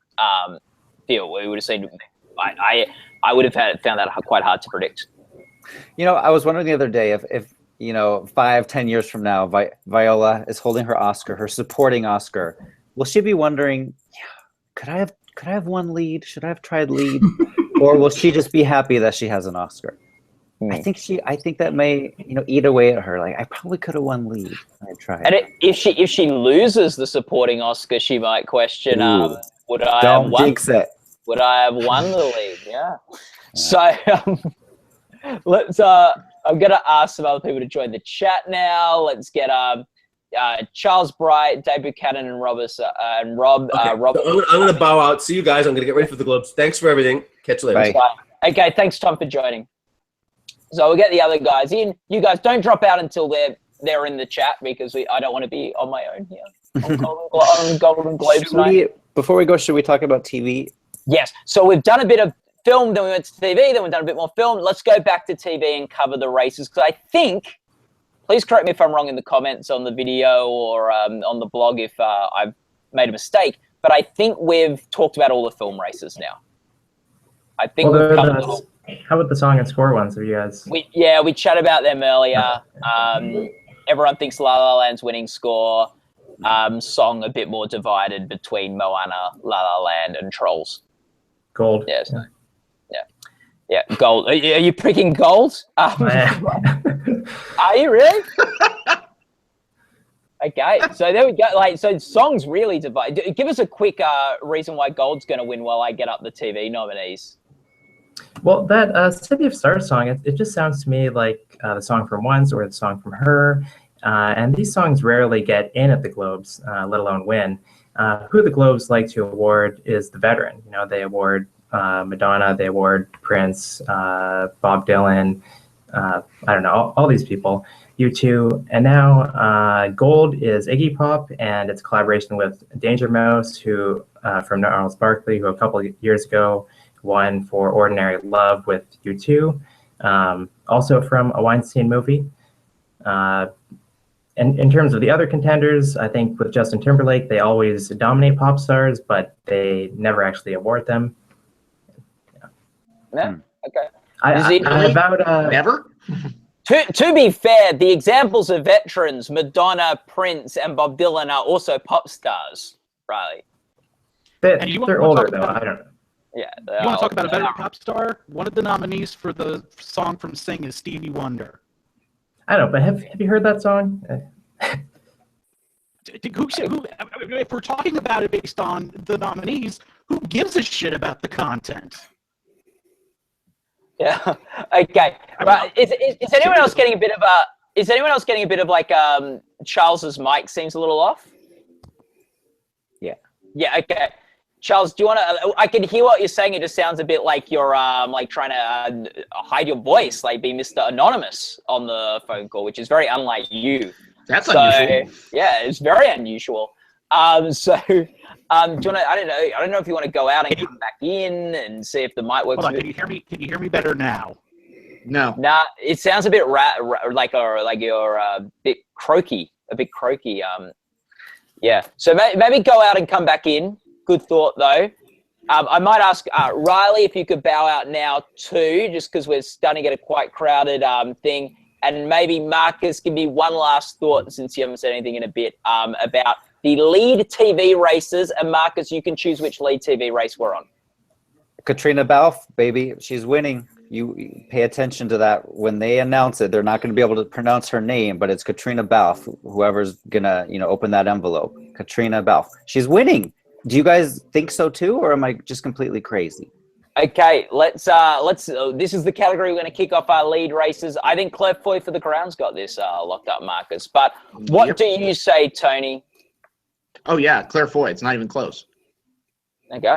Speaker 1: field. We would have seen. I would have found that quite hard to predict.
Speaker 6: You know, I was wondering the other day if 5-10 years from now, Viola is holding her Oscar, her supporting Oscar. Will she be wondering, could I have won lead? Should I have tried lead? Or will she just be happy that she has an Oscar? I think that may eat away at her. Like, I probably could have won lead. I tried.
Speaker 1: And if she loses the supporting Oscar, she might question, would I
Speaker 6: Don't
Speaker 1: have won?
Speaker 6: jinx it.
Speaker 1: Would I have won the lead? Yeah. So let's. I'm gonna ask some other people to join the chat now. Let's get Charles Bright, Dave Buchanan, and Rob.
Speaker 7: Okay. I'm gonna bow out. See you guys. I'm gonna get ready for the Globes. Thanks for everything. Catch you later.
Speaker 6: Bye.
Speaker 1: Okay. Thanks, Tom, for joining. So we'll get the other guys in. You guys don't drop out until they're in the chat because I don't want to be on my own here on Golden Globes night.
Speaker 6: Before we go, should we talk about TV?
Speaker 1: Yes. So we've done a bit of film, then we went to TV, then we've done a bit more film. Let's go back to TV and cover the races, because I think, please correct me if I'm wrong in the comments on the video or on the blog if I've made a mistake, but I think we've talked about all the film races now. I think we've covered them all.
Speaker 5: How about the song and score ones? Have you guys?
Speaker 1: We chatted about them earlier. Everyone thinks La La Land's winning score. Song a bit more divided between Moana, La La Land, and Trolls.
Speaker 5: Gold.
Speaker 1: Yes. Yeah. Gold. Are you picking gold? Are you really? Okay, so there we go. So songs really divide. Give us a quick reason why gold's going to win while I get up the TV nominees.
Speaker 5: Well, that City of Stars song, it just sounds to me like the song from Once or the song from Her. And these songs rarely get in at the Globes, let alone win. Who the Globes like to award is the veteran. They award Madonna, they award Prince, Bob Dylan, I don't know, all these people, U2. And now gold is Iggy Pop, and it's a collaboration with Danger Mouse, who from Gnarls Barkley, who a couple of years ago won for Ordinary Love with U2. Also from a Weinstein movie. And in terms of the other contenders, I think with Justin Timberlake, they always dominate pop stars, but they never actually award them.
Speaker 1: Yeah. Okay.
Speaker 8: Never?
Speaker 1: To be fair, the examples of veterans, Madonna, Prince, and Bob Dylan are also pop stars, Riley.
Speaker 5: They're older, though. I don't know.
Speaker 1: Yeah.
Speaker 9: You want to talk about a veteran pop star? One of the nominees for the song from Sing is Stevie Wonder.
Speaker 5: I don't know, but have you heard that song?
Speaker 9: If we're talking about it based on the nominees, who gives a shit about the content?
Speaker 1: Yeah. Okay. Right. Is anyone else getting a bit of a? Is anyone else getting a bit of like Charles's mic seems a little off?
Speaker 6: Yeah.
Speaker 1: Yeah. Okay. Charles, do you want to? I can hear what you're saying. It just sounds a bit like you're like trying to hide your voice, like be Mr. Anonymous on the phone call, which is very unlike you.
Speaker 8: That's unusual.
Speaker 1: Yeah, it's very unusual. Do you want to? I don't know if you want to go out and come back in and see if the mic works.
Speaker 9: Hold on, can you hear me? Can you hear me better now?
Speaker 8: No.
Speaker 1: Nah, it sounds a bit like you're a bit croaky, Yeah. So maybe go out and come back in. Good thought, though. I might ask Riley if you could bow out now too, just because we're starting to get a quite crowded thing. And maybe Marcus, give me one last thought, since you haven't said anything in a bit, about the lead TV races. And Marcus, you can choose which lead TV race we're on.
Speaker 6: Katrina Balfe, baby, she's winning. You pay attention to that. When they announce it, they're not going to be able to pronounce her name, but it's Katrina Balfe. Whoever's gonna, open that envelope. Katrina Balfe, she's winning. Do you guys think so too, or am I just completely crazy?
Speaker 1: Okay, let's. This is the category we're going to kick off our lead races. I think Claire Foy for the Crown's got this locked up, Marcus. But what do you say, Tony?
Speaker 8: Oh yeah, Claire Foy. It's not even close.
Speaker 1: Okay.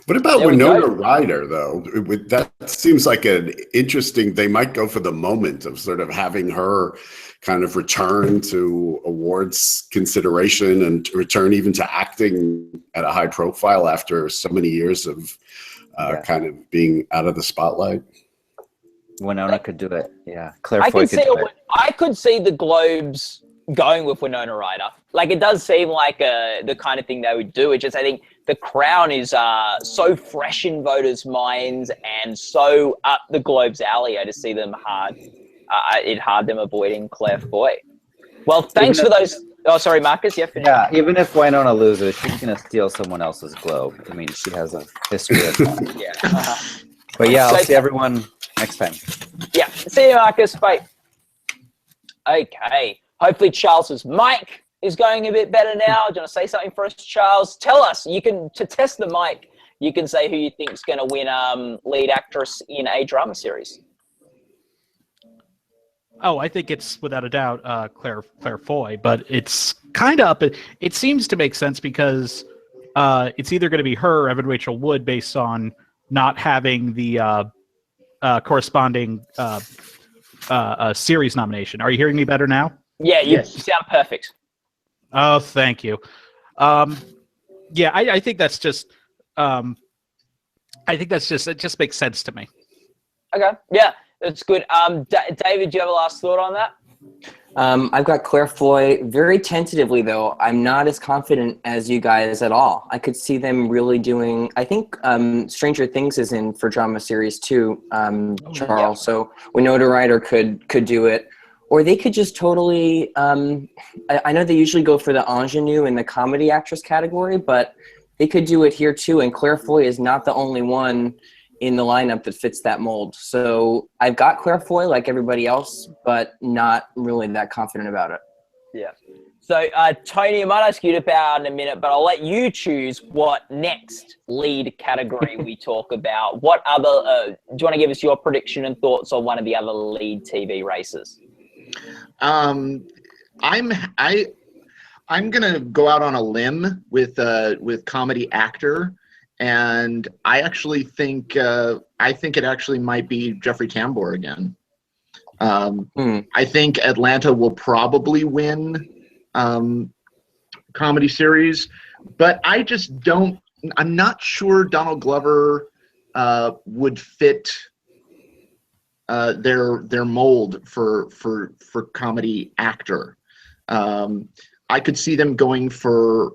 Speaker 10: What about Winona Ryder, though? That seems like an interesting. They might go for the moment of sort of having her kind of return to awards consideration and return even to acting at a high profile after so many years of kind of being out of the spotlight.
Speaker 6: Winona could do it. Yeah, Claire Foy could do it.
Speaker 1: I could see the Globes going with Winona Ryder. Like, it does seem like the kind of thing they would do. It's just, I think the Crown is so fresh in voters' minds and so up the Globes' alley. I just see them hard them avoiding Claire Foy. Well, thanks for those. Oh, sorry, Marcus.
Speaker 6: Yeah, even if Winona loses, she's going to steal someone else's Globe. I mean, she has a history of that.
Speaker 1: Yeah.
Speaker 6: But yeah, I'll see everyone next time.
Speaker 1: Yeah. See you, Marcus. Bye. Okay. Hopefully Charles's mic is going a bit better now. Do you want to say something for us, Charles? Tell us. To test the mic, you can say who you think is going to win lead actress in a drama series.
Speaker 9: Oh, I think it's without a doubt Claire Foy, but it's kind of it seems to make sense because it's either going to be her or Evan Rachel Wood based on not having the corresponding series nomination. Are you hearing me better now?
Speaker 1: Yeah, you sound perfect.
Speaker 9: Oh, thank you. Yeah, I think that's just it just makes sense to me.
Speaker 1: Okay, yeah, that's good. David, do you have a last thought on that?
Speaker 11: I've got Claire Foy very tentatively, though. I'm not as confident as you guys at all. I could see them really doing. I think Stranger Things is in for drama series too, Charles. Yeah. So Winona Ryder could do it, or they could just totally. I know they usually go for the ingenue in the comedy actress category, but they could do it here too. And Claire Foy is not the only one in the lineup that fits that mold. So I've got Claire Foy like everybody else, but not really that confident about it.
Speaker 1: Yeah. So Tony, I might ask you to bow out in a minute, but I'll let you choose what next lead category we talk about. What other, do you want to give us your prediction and thoughts on one of the other lead TV races?
Speaker 8: I'm gonna go out on a limb with comedy actor. And I actually think it actually might be Jeffrey Tambor again. I think Atlanta will probably win comedy series, but I just don't. I'm not sure Donald Glover would fit their mold for comedy actor. I could see them going for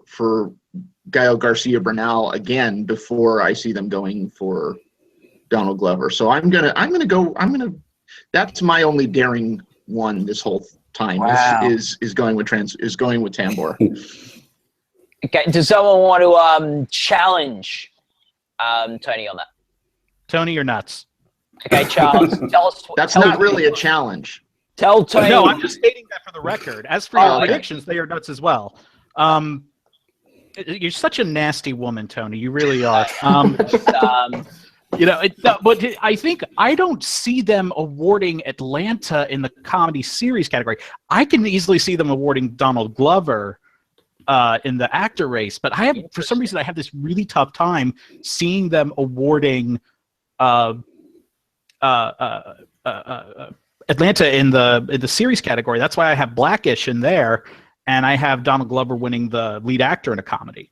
Speaker 8: Gael Garcia Bernal again before I see them going for Donald Glover. So I'm gonna that's my only daring one this whole time.
Speaker 11: Wow.
Speaker 8: is going with Tambor.
Speaker 1: Okay, does someone want to challenge Tony on that?
Speaker 9: Tony, you're nuts.
Speaker 1: Okay, Charles, tell us.
Speaker 8: That's not really a challenge.
Speaker 1: Tell Tony.
Speaker 9: No, I'm just stating that for the record. As for your predictions, they are nuts as well. You're such a nasty woman, Tony. You really are. You know, but I don't see them awarding Atlanta in the comedy series category. I can easily see them awarding Donald Glover in the actor race, but for some reason, I have this really tough time seeing them awarding Atlanta in the series category. That's why I have Blackish in there, and I have Donald Glover winning the lead actor in a comedy.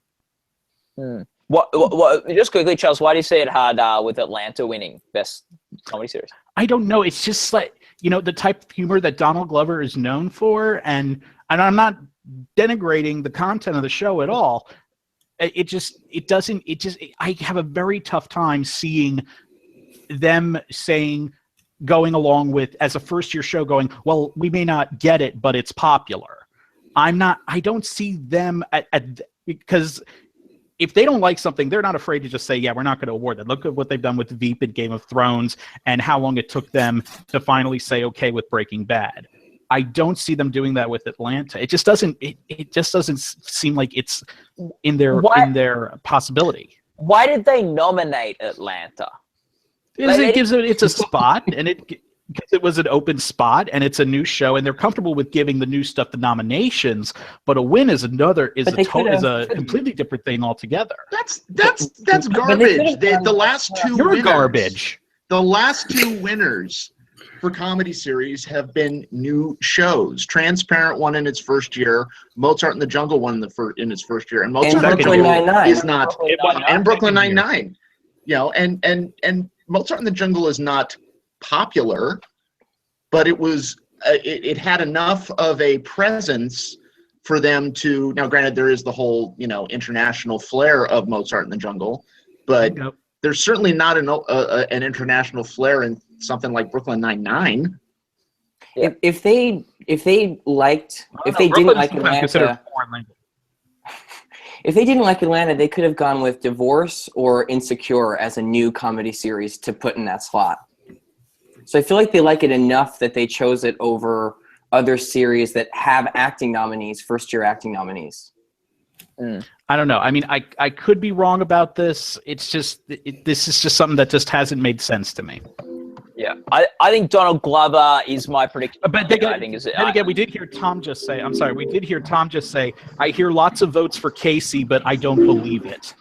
Speaker 1: What? Just quickly, Charles, why do you say it hard with Atlanta winning Best Comedy Series?
Speaker 9: I don't know. It's just like, the type of humor that Donald Glover is known for, and I'm not denigrating the content of the show at all. I have a very tough time seeing them going along with, as a first-year show, going, well, we may not get it, but it's popular. I don't see them because if they don't like something, they're not afraid to just say, yeah, we're not going to award that. Look at what they've done with Veep and Game of Thrones and how long it took them to finally say okay with Breaking Bad. I don't see them doing that with Atlanta. It just doesn't seem like it's in their possibility.
Speaker 1: Why did they nominate Atlanta?
Speaker 9: It's a spot, and because it was an open spot and it's a new show, and they're comfortable with giving the new stuff the nominations, but a win is a completely different thing altogether.
Speaker 8: That's garbage. The last two
Speaker 9: You're
Speaker 8: winners,
Speaker 9: garbage.
Speaker 8: The last two winners for comedy series have been new shows. Transparent won in its first year. Mozart in the Jungle won in its first year, and Mozart in the Jungle is not, and Brooklyn Nine-Nine. And Mozart in the Jungle is not popular, but it had enough of a presence for them to. Now, granted, there is the whole international flair of Mozart in the Jungle, but there's certainly not an international flair in something like Brooklyn Nine-Nine.
Speaker 11: Yeah. If they didn't like Atlanta, if they didn't like Atlanta, they could have gone with Divorce or Insecure as a new comedy series to put in that slot. So I feel like they like it enough that they chose it over other series that have acting nominees, first-year acting nominees.
Speaker 9: I don't know. I mean, I could be wrong about this. It's just this is just something that just hasn't made sense to me.
Speaker 1: Yeah, I think Donald Glover is my prediction.
Speaker 9: But again, we did hear Tom just say. I'm sorry, we did hear Tom just say. I hear lots of votes for Casey, but I don't believe it,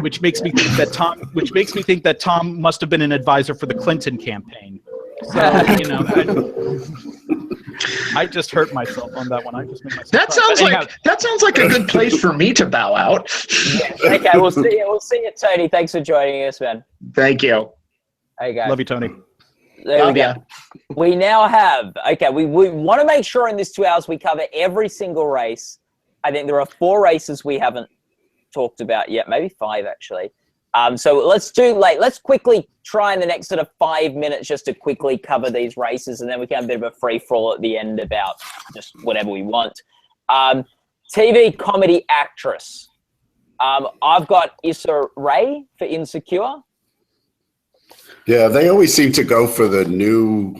Speaker 9: which makes me think that Tom must have been an advisor for the Clinton campaign. So I just hurt myself on that one. I just made myself.
Speaker 8: That sounds like a good place for me to bow out.
Speaker 1: Yeah. Okay, we'll see you. We'll see you, Tony. Thanks for joining us, man.
Speaker 8: Thank you.
Speaker 1: Hey guys.
Speaker 9: Love you, Tony.
Speaker 1: There we go. We now have, we want to make sure in this 2 hours we cover every single race. I think there are 4 races we haven't talked about yet, maybe 5 actually. So let's quickly try in the next sort of 5 minutes just to quickly cover these races, and then we can have a bit of a free-for-all at the end about just whatever we want. TV comedy actress. I've got Issa Rae for Insecure.
Speaker 10: Yeah, they always seem to go for the new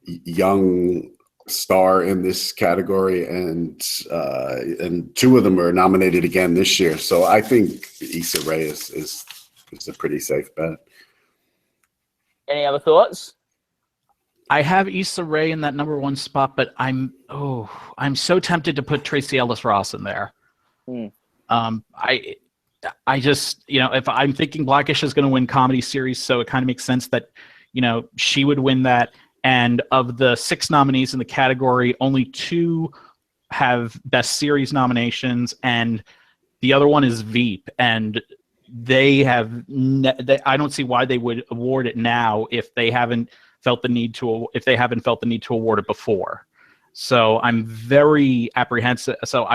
Speaker 10: young star in this category, and 2 of them are nominated again this year. So I think Issa Rae is a pretty safe bet.
Speaker 1: Any other thoughts?
Speaker 9: I have Issa Rae in that number 1 spot, but I'm so tempted to put Tracee Ellis Ross in there. I just, if I'm thinking Blackish is going to win comedy series, so it kind of makes sense that, she would win that. And of the 6 nominees in the category, only 2 have best series nominations, and the other one is Veep. And they have, I don't see why they would award it now if they haven't felt the need to award it before. So I'm very apprehensive. So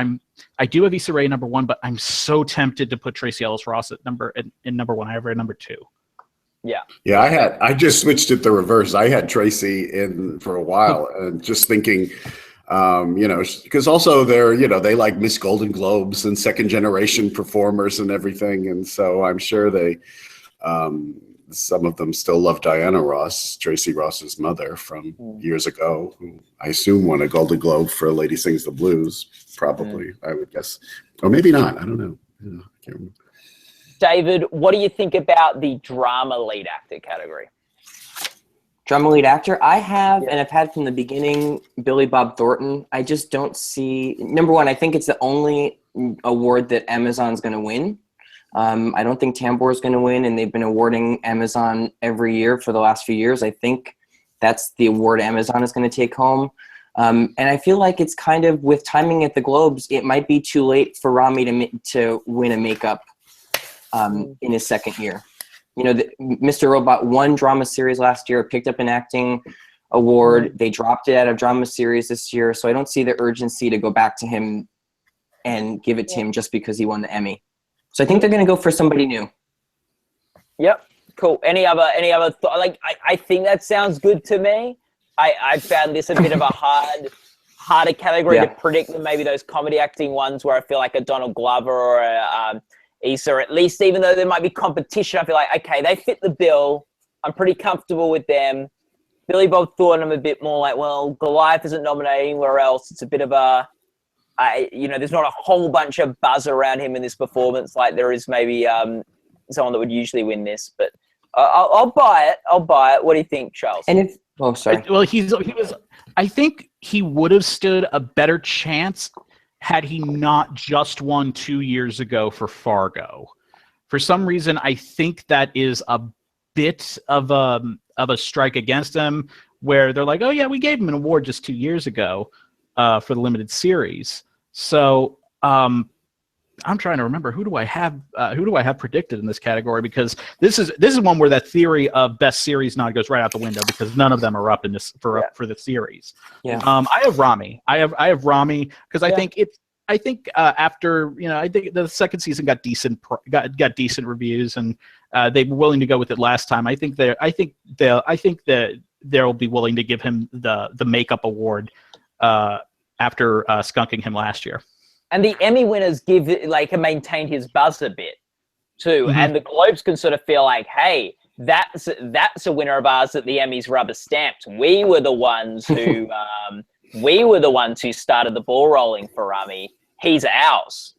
Speaker 9: I do have Issa Rae number 1, but I'm so tempted to put Tracee Ellis Ross at number 1. I have her at number 2.
Speaker 10: Yeah, I just switched it the reverse. I had Tracy in for a while, and just thinking, because also they like Miss Golden Globes and second generation performers and everything, and so I'm sure they, some of them still love Diana Ross, Tracy Ross's mother from years ago, who I assume won a Golden Globe for A Lady Sings the Blues, probably, I would guess, or maybe not. I don't know. I can't remember.
Speaker 1: David, what do you think about the drama lead actor category?
Speaker 11: Drama lead actor, I have, and I've had from the beginning, Billy Bob Thornton. I just don't see, number 1, I think it's the only award that Amazon's going to win. I don't think Tambor's going to win, and they've been awarding Amazon every year for the last few years. I think that's the award Amazon is going to take home. And I feel like it's kind of, with timing at the Globes, it might be too late for Rami to win a makeup in his second year. Mr. Robot won drama series last year, picked up an acting award. They dropped it out of drama series this year, so I don't see the urgency to go back to him and give it to him just because he won the Emmy. So I think they're going to go for somebody new.
Speaker 1: Yep, cool. Any other I think that sounds good to me. I found this a bit of a harder category to predict than maybe those comedy acting ones where I feel like a Donald Glover or a Issa, at least, even though there might be competition, I feel like, okay, they fit the bill. I'm pretty comfortable with them. Billy Bob Thornton, I'm a bit more like, well, Goliath isn't nominated anywhere else. It's a bit of there's not a whole bunch of buzz around him in this performance like there is maybe someone that would usually win this. But I'll buy it. What do you think, Charles?
Speaker 11: And sorry.
Speaker 9: Well, I think he would have stood a better chance had he not just won 2 years ago for Fargo. For some reason, I think that is a bit of a strike against him, where they're like, oh yeah, we gave him an award just 2 years ago for the limited series. So I'm trying to remember who do I have predicted in this category, because this is one where that theory of best series nod goes right out the window, because none of them are up in this for the series.
Speaker 11: Yeah.
Speaker 9: I have Rami. I have Rami because I think after I think the second season got decent reviews, and they were willing to go with it last time. I think that they'll be willing to give him the makeup award after skunking him last year.
Speaker 1: And the Emmy winners maintain his buzz a bit too. Mm-hmm. And the Globes can sort of feel like, hey, that's a winner of ours that the Emmys rubber stamped. We were the ones who started the ball rolling for Rami. He's ours.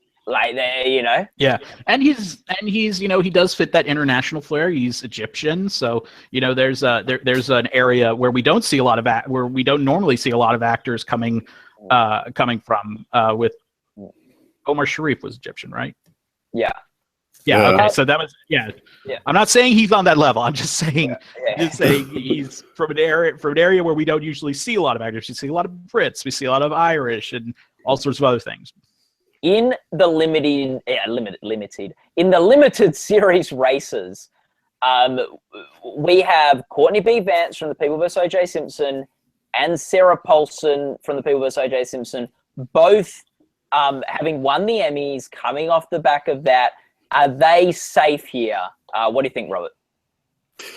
Speaker 9: Yeah. And he's he does fit that international flair. He's Egyptian, so there's an area where we don't normally see a lot of actors coming from with Omar Sharif was Egyptian, right?
Speaker 1: Yeah.
Speaker 9: Yeah. Okay. So that was I'm not saying he's on that level. I'm just saying he's from an area where we don't usually see a lot of actors. You see a lot of Brits, we see a lot of Irish, and all sorts of other things.
Speaker 1: In the limited series races, we have Courtney B. Vance from The People vs. O.J. Simpson and Sarah Paulson from The People vs. O.J. Simpson, both having won the Emmys, coming off the back of that. Are they safe here? What do you think, Robert?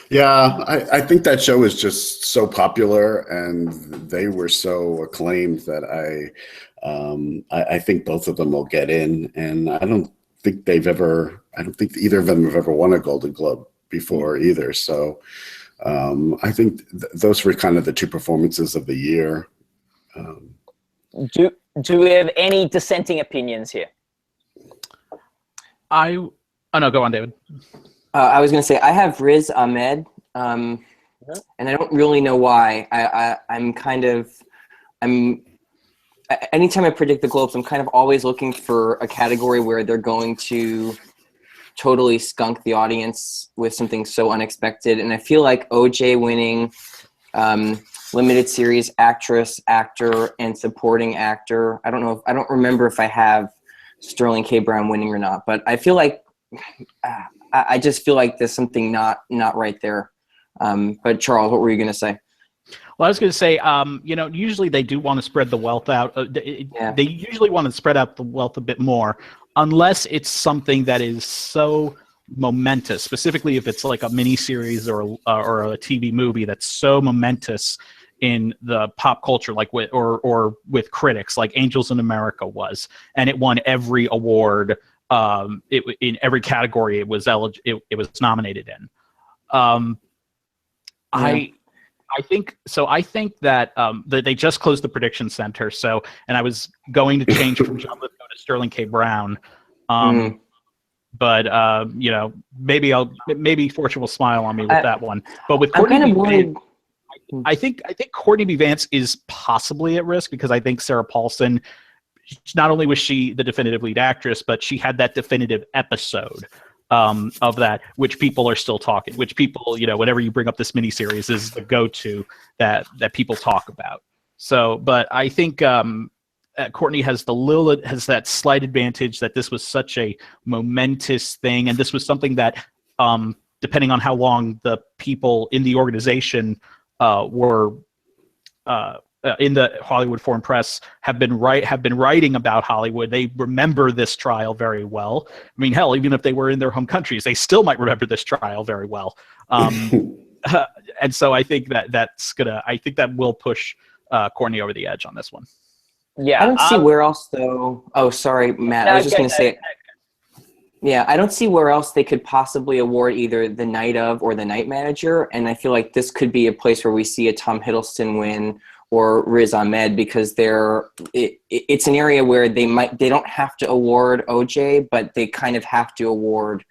Speaker 10: Yeah, I think that show is just so popular and they were so acclaimed that I think both of them will get in. And I don't think either of them have ever won a Golden Globe before either. So I think those were kind of the two performances of the year.
Speaker 1: Do we have any dissenting opinions here?
Speaker 9: Oh no, go on, David.
Speaker 11: I was going to say I have Riz Ahmed, and I don't really know why. Anytime I predict the Globes, I'm kind of always looking for a category where they're going to totally skunk the audience with something so unexpected. And I feel like OJ winning limited series actress, actor, and supporting actor. I don't remember if I have Sterling K. Brown winning or not, but I feel like I just feel like there's something not right there But Charles, what were you going to say?
Speaker 9: Well, I was going to say, usually they do want to spread the wealth out. They usually want to spread out the wealth a bit more, unless it's something that is so momentous. Specifically, if it's like a miniseries or a TV movie that's so momentous in the pop culture, like with critics, like Angels in America was, and it won every award. In every category it was nominated in. I think that they just closed the prediction center. So, and I was going to change from John Lithgow to Sterling K. Brown. But maybe fortune will smile on me with that one. But with Courtney B. Vance, I think Courtney B. Vance is possibly at risk because I think Sarah Paulson, not only was she the definitive lead actress, but she had that definitive episode of that, which people are still talking, which people, whenever you bring up this miniseries is the go-to that people talk about. So, but I think Courtney has that slight advantage that this was such a momentous thing. And this was something that, depending on how long the people in the organization were in the Hollywood Foreign Press have been writing about Hollywood. They remember this trial very well. I mean, hell, even if they were in their home countries, they still might remember this trial very well. And so I think that will push Courtney over the edge on this one.
Speaker 11: Yeah, I don't see where else though. Oh, sorry, Matt. I was just going to say. Yeah, I don't see where else they could possibly award either the night of or the night manager, and I feel like this could be a place where we see a Tom Hiddleston win or Riz Ahmed, because it's an area where they don't have to award OJ, but they kind of have to award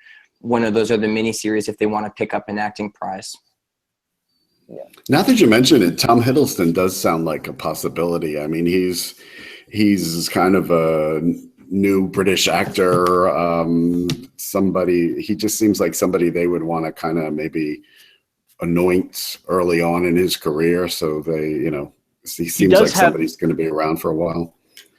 Speaker 11: one of those other miniseries if they want to pick up an acting prize.
Speaker 10: Yeah. Now that you mention it, Tom Hiddleston does sound like a possibility. I mean, he's kind of a new British actor. He just seems like somebody they would want to kind of maybe anoint early on in his career. So he seems like somebody's going to be around for a while.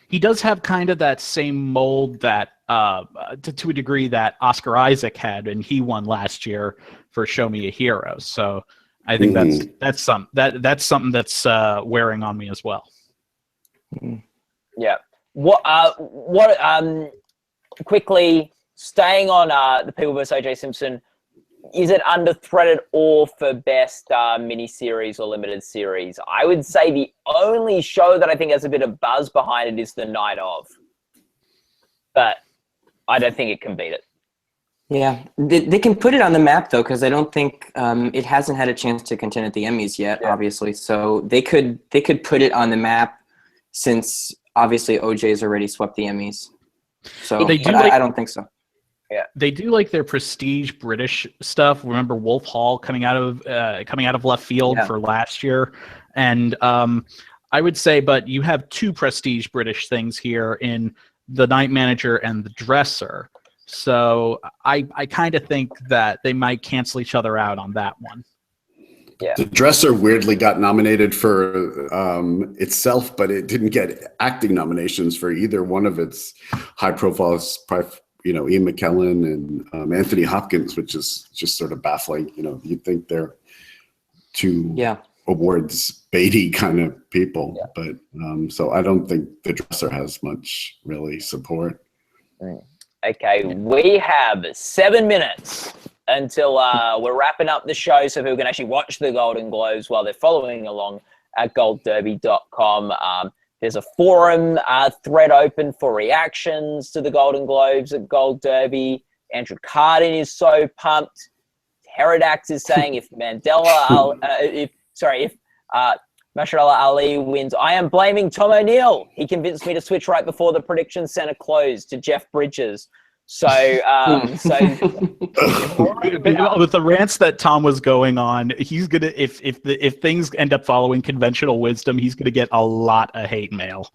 Speaker 9: He does have kind of that same mold that, to a degree, that Oscar Isaac had, and he won last year for Show Me a Hero. So I think that's something that's wearing on me as well.
Speaker 1: Yeah. Quickly staying on the People vs. O.J. Simpson, is it under threat at all for best miniseries or limited series? I would say the only show that I think has a bit of buzz behind it is The Night Of, but I don't think it can beat it.
Speaker 11: Yeah, they can put it on the map though, because I don't think it hasn't had a chance to contend at the Emmys yet, obviously. So they could put it on the map since obviously OJ's already swept the Emmys. So I don't think so.
Speaker 1: Yeah,
Speaker 9: they do like their prestige British stuff. Remember Wolf Hall coming out of left field for last year, and I would say, but you have two prestige British things here in The Night Manager and The Dresser. So I kind of think that they might cancel each other out on that one.
Speaker 1: Yeah.
Speaker 10: The Dresser weirdly got nominated for itself, but it didn't get acting nominations for either one of its high profiles. Ian McKellen and Anthony Hopkins, which is just sort of baffling. You'd think they're two awards baity kind of people, but so I don't think The Dresser has much really support.
Speaker 1: Okay, we have 7 minutes until we're wrapping up the show, so people can actually watch the Golden Globes while they're following along at goldderby.com. There's a forum thread open for reactions to the Golden Globes at Gold Derby. Andrew Cardin is so pumped. Pterodax is saying if Mahershala Ali wins, I am blaming Tom O'Neill. He convinced me to switch right before the prediction center closed to Jeff Bridges. So with
Speaker 9: the rants that Tom was going on, he's gonna if things end up following conventional wisdom, he's gonna get a lot of hate mail.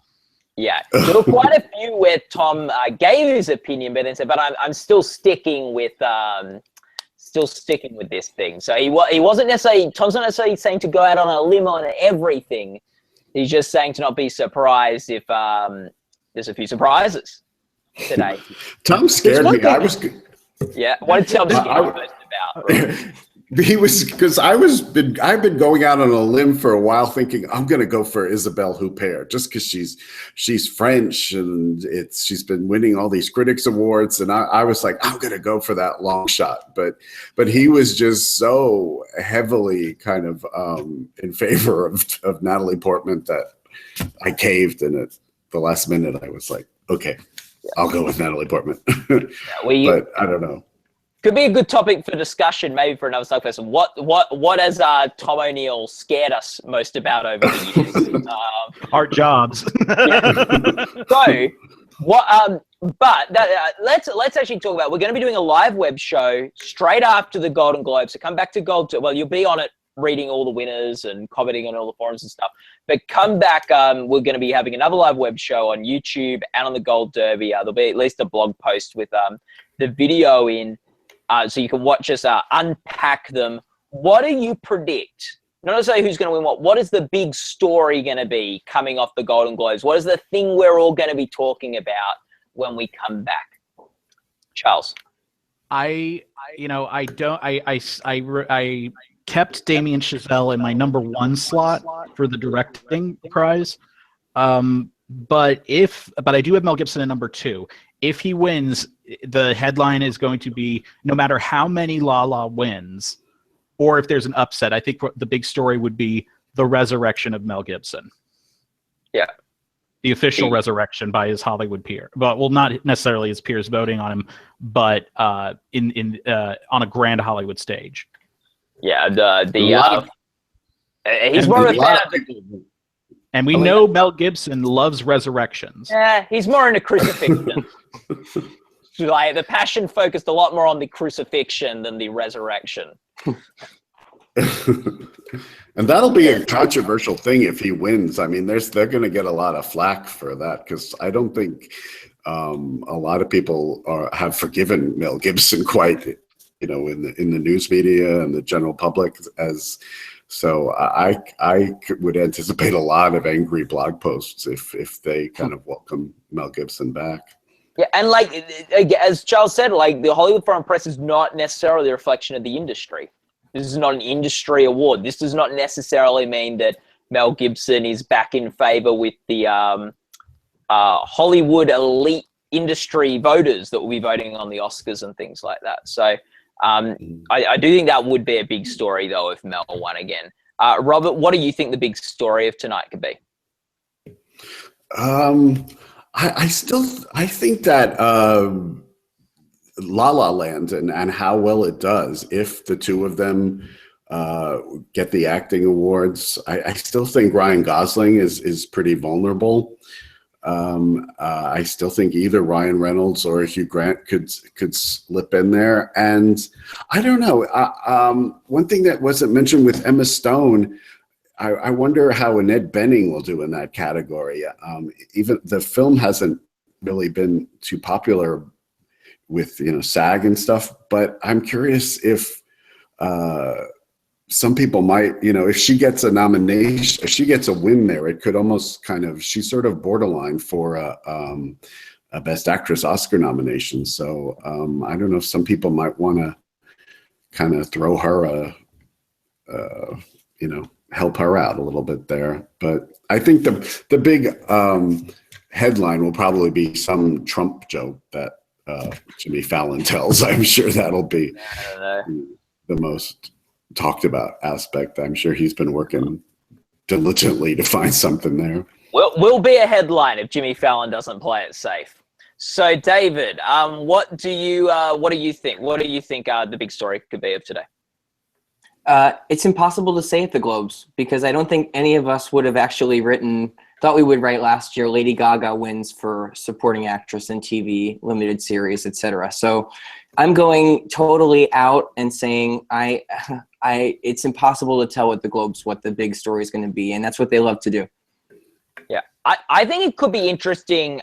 Speaker 1: Yeah, there were quite a few where Tom gave his opinion, but then said, "But I'm still sticking with this thing." So he wasn't necessarily. Tom's not necessarily saying to go out on a limb on everything. He's just saying to not be surprised if there's a few surprises today.
Speaker 10: Tom scared me. I was.
Speaker 1: Yeah, what did Tom scare you most about?
Speaker 10: He was, because I've been going out on a limb for a while thinking I'm going to go for Isabelle Huppert just because she's French and she's been winning all these critics awards, and I was like, I'm going to go for that long shot, but he was just so heavily kind of in favor of Natalie Portman that I caved, and at the last minute I was like, okay, I'll go with Natalie Portman. But I don't know.
Speaker 1: Could be a good topic for discussion, maybe for another stuff person. What has Tom O'Neill scared us most about over the years?
Speaker 9: Our jobs.
Speaker 1: So, what? Let's actually talk about. We're going to be doing a live web show straight after the Golden Globes. So come back to Well, you'll be on it, reading all the winners and commenting on all the forums and stuff. But come back. We're going to be having another live web show on YouTube and on the Gold Derby. There'll be at least a blog post with the video in. So you can watch us unpack them. What do you predict? Not necessarily who's going to win what. What is the big story going to be coming off the Golden Globes? What is the thing we're all going to be talking about when we come back? Charles.
Speaker 9: I kept Damien Chazelle in my #1 slot for the directing prize. But I do have Mel Gibson at #2. If he wins, the headline is going to be, no matter how many La La wins, or if there's an upset, I think the big story would be the resurrection of Mel Gibson.
Speaker 1: Yeah.
Speaker 9: The official resurrection by his Hollywood peer. Well, not necessarily his peers voting on him, but on a grand Hollywood stage.
Speaker 1: Yeah, he's more of a fan of
Speaker 9: and we know Mel Gibson loves resurrections.
Speaker 1: Yeah, he's more into crucifixion. Like, the passion focused a lot more on the crucifixion than the resurrection.
Speaker 10: And that'll be a controversial thing if he wins. I mean, they're going to get a lot of flack for that, because I don't think a lot of people have forgiven Mel Gibson quite, in the news media and the general public as. So I would anticipate a lot of angry blog posts if they kind of welcome Mel Gibson back.
Speaker 1: Yeah, and as Charles said, the Hollywood Foreign Press is not necessarily a reflection of the industry. This is not an industry award. This does not necessarily mean that Mel Gibson is back in favor with the Hollywood elite industry voters that will be voting on the Oscars and things like that. So I do think that would be a big story, though, if Mel won again. Robert, what do you think the big story of tonight could be?
Speaker 10: I think that La La Land and how well it does, if the two of them get the acting awards, I still think Ryan Gosling is pretty vulnerable. I still think either Ryan Reynolds or Hugh Grant could slip in there. And I don't know. One thing that wasn't mentioned with Emma Stone, I wonder how Annette Bening will do in that category. Even the film hasn't really been too popular with SAG and stuff, but I'm curious if some people might, if she gets a nomination, if she gets a win there, it could almost she's sort of borderline for a Best Actress Oscar nomination. So I don't know if some people might want to kind of throw her help her out a little bit there. But I think the big headline will probably be some Trump joke that Jimmy Fallon tells. I'm sure that'll be the most talked about aspect. I'm sure he's been working diligently to find something there.
Speaker 1: Will be a headline if Jimmy Fallon doesn't play it safe. So, David, what do you think? What do you think the big story could be of today?
Speaker 11: It's impossible to say at the Globes, because I don't think any of us would have actually thought we would write last year, Lady Gaga wins for supporting actress in TV, limited series, etc. So I'm going totally out and saying it's impossible to tell at the Globes what the big story is going to be, and that's what they love to do.
Speaker 1: Yeah, I think it could be interesting.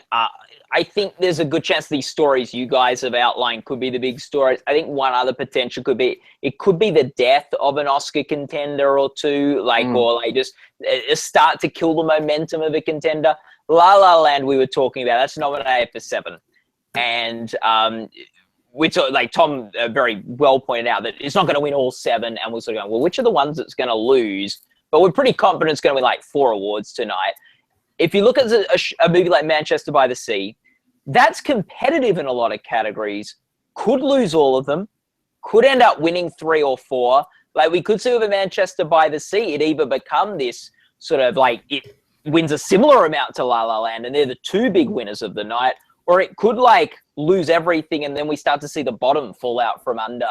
Speaker 1: I think there's a good chance these stories you guys have outlined could be the big stories. I think one other potential could be the death of an Oscar contender or two, or just start to kill the momentum of a contender. La La Land, we were talking about, that's nominated for 7. And which like Tom very well pointed out that it's not going to win all 7, and we're sort of going, well, which are the ones that's going to lose? But we're pretty confident it's going to win like 4 awards tonight. If you look at a movie like Manchester by the Sea, that's competitive in a lot of categories. Could lose all of them. Could end up winning 3 or 4. Like we could see with a Manchester by the Sea, it either become this sort of like it wins a similar amount to La La Land, and they're the 2 big winners of the night, or it could like lose everything, and then we start to see the bottom fall out from under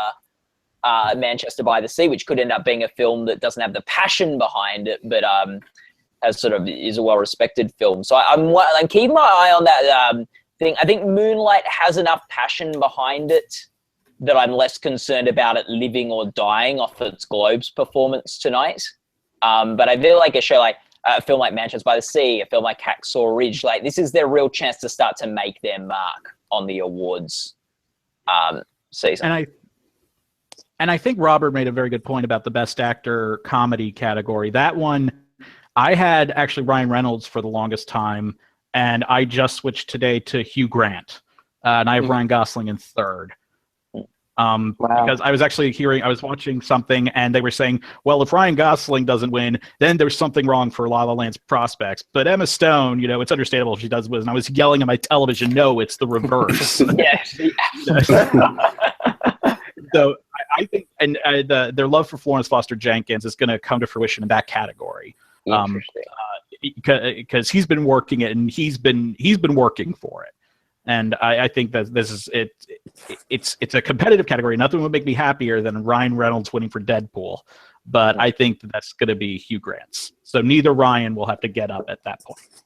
Speaker 1: Manchester by the Sea, which could end up being a film that doesn't have the passion behind it, but as sort of is a well-respected film. So I'm keeping my eye on that thing. I think Moonlight has enough passion behind it that I'm less concerned about it living or dying off its Globes performance tonight. But I feel like a film like Manchester by the Sea, a film like Hacksaw Ridge, like this is their real chance to start to make their mark on the awards season.
Speaker 9: And I think Robert made a very good point about the Best Actor comedy category. That one, I had actually Ryan Reynolds for the longest time, and I just switched today to Hugh Grant, and I have Ryan Gosling in third. Because I was watching something, and they were saying, well, if Ryan Gosling doesn't win, then there's something wrong for La La Land's prospects. But Emma Stone, it's understandable if she does win. And I was yelling at my television, no, it's the reverse.
Speaker 1: Yes.
Speaker 9: So I think, and their love for Florence Foster Jenkins is going to come to fruition in that category. Because he's been working it, and he's been working for it. And I think that this is it. It's a competitive category. Nothing would make me happier than Ryan Reynolds winning for Deadpool, but I think that's going to be Hugh Grant's. So neither Ryan will have to get up at that point.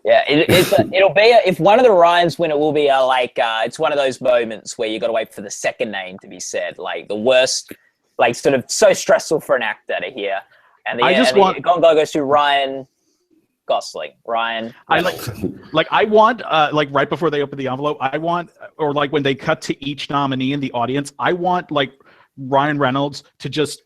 Speaker 1: Yeah, it'll be if one of the Ryans win, it will be it's one of those moments where you got to wait for the second name to be said, like the worst, like sort of so stressful for an actor to hear. And the Golden Globe goes to Ryan Gosling. Ryan.
Speaker 9: I want right before they open the envelope, or like when they cut to each nominee in the audience, I want like Ryan Reynolds to just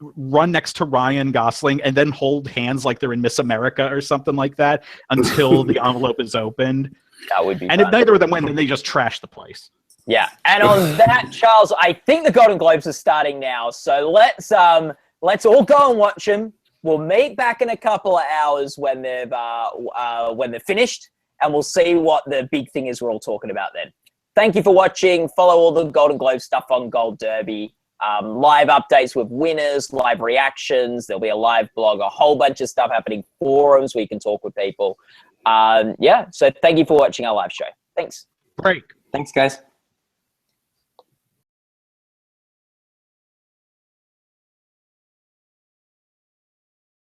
Speaker 9: run next to Ryan Gosling and then hold hands like they're in Miss America or something like that until the envelope is opened.
Speaker 1: That would be
Speaker 9: fun. If neither of them win, then they just trash the place.
Speaker 1: Yeah. And on that, Charles, I think the Golden Globes are starting now. So let's all go and watch them. We'll meet back in a couple of hours when they're finished, and we'll see what the big thing is we're all talking about then. Thank you for watching. Follow all the Golden Globe stuff on Gold Derby. Live updates with winners, live reactions. There'll be a live blog, a whole bunch of stuff happening, forums where you can talk with people. So thank you for watching our live show. Thanks.
Speaker 9: Great.
Speaker 11: Thanks, guys.